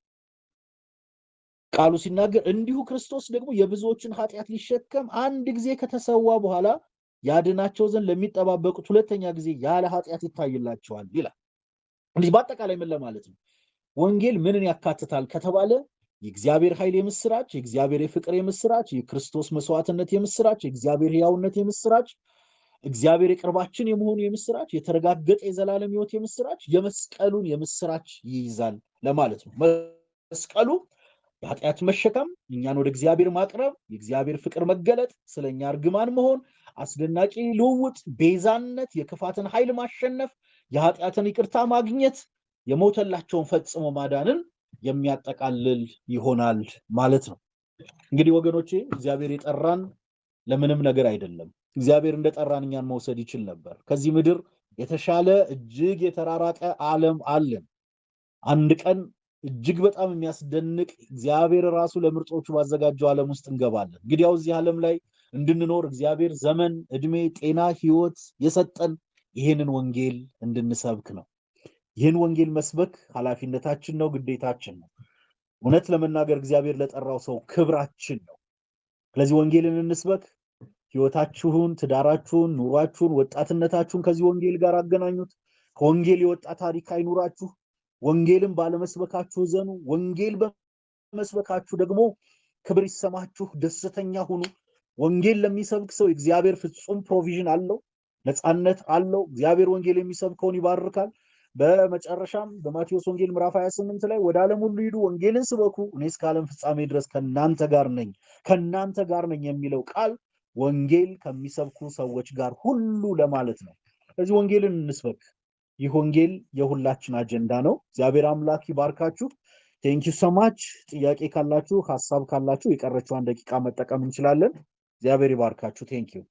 ቃሉ ሲናገር እንዲሁ ክርስቶስ ደግሞ የብዙዎችን ኃጢአት ሊሸከም አንድ ጊዜ ከተሰዋ በኋላ ያድናቸው ዘንድ ለሚጠባበቁት ሁለተኛ ጊዜ ያለ ኃጢአት ይታይላቸዋል ይላል። እንዲህ በአጠቃላይ ምን ለማለት ነው? ወንጌል ምንን ያካትታል ከተባለ የእግዚአብሔር ኃይል የምስራች፣ የእግዚአብሔር የፍቅር የምስራች፣ የክርስቶስ መስዋዕትነት የምስራች፣ የእግዚአብሔር ሕያውነት የምስራች፣ እግዚአብሔር የቅርባችን የመሆኑ የምስራች፣ የተረጋገጠ የዘላለም ሕይወት የምስራች፣ የመስቀሉን የምስራች ይይዛል ለማለት ነው። መስቀሉ የኃጢአት መሸከም፣ እኛን ወደ እግዚአብሔር ማቅረብ፣ የእግዚአብሔር ፍቅር መገለጥ፣ ስለኛ እርግማን መሆን፣ አስደናቂ ልውውጥ፣ ቤዛነት፣ የክፋትን ኃይል ማሸነፍ፣ የኃጢአትን ይቅርታ ማግኘት፣ የሞተላቸውን ፈጽሞ ማዳንን የሚያጠቃልል ይሆናል ማለት ነው። እንግዲህ ወገኖቼ እግዚአብሔር የጠራን ለምንም ነገር አይደለም። እግዚአብሔር እንደጠራን እኛን መውሰድ ይችል ነበር። ከዚህ ምድር የተሻለ እጅግ የተራራቀ ዓለም አለን። አንድ ቀን እጅግ በጣም የሚያስደንቅ እግዚአብሔር ራሱ ለምርጦቹ ባዘጋጀው ዓለም ውስጥ እንገባለን። እንግዲህ ያው እዚህ ዓለም ላይ እንድንኖር እግዚአብሔር ዘመን፣ እድሜ፣ ጤና፣ ሕይወት የሰጠን ይህንን ወንጌል እንድንሰብክ ነው። ይህን ወንጌል መስበክ ኃላፊነታችን ነው፣ ግዴታችን ነው። እውነት ለመናገር እግዚአብሔር ለጠራው ሰው ክብራችን ነው። ስለዚህ ወንጌልን እንስበክ። ሕይወታችሁን፣ ትዳራችሁን፣ ኑሯችሁን፣ ወጣትነታችሁን ከዚህ ወንጌል ጋር አገናኙት። ከወንጌል የወጣ ታሪክ አይኑራችሁ። ወንጌልን ባለመስበካችሁ ዘኑ። ወንጌል በመስበካችሁ ደግሞ ክብር ይሰማችሁ፣ ደስተኛ ሁኑ። ወንጌል ለሚሰብክ ሰው እግዚአብሔር ፍጹም ፕሮቪዥን አለው፣ ነፃነት አለው። እግዚአብሔር ወንጌል የሚሰብከውን ይባርካል። በመጨረሻም በማቴዎስ ወንጌል ምዕራፍ 28 ላይ ወደ ዓለም ሁሉ ሂዱ ወንጌልን ስበኩ እኔ እስከ ዓለም ፍጻሜ ድረስ ከናንተ ጋር ነኝ የሚለው ቃል ወንጌል ከሚሰብኩ ሰዎች ጋር ሁሉ ለማለት ነው። ስለዚህ ወንጌልን እንስበክ። ይህ ወንጌል የሁላችን አጀንዳ ነው። እግዚአብሔር አምላክ ይባርካችሁ። ቴንክ ዩ ሶ ማች። ጥያቄ ካላችሁ ሐሳብ ካላችሁ የቀረችዋን ደቂቃ መጠቀም እንችላለን። እግዚአብሔር ይባርካችሁ። ቴንክ ዩ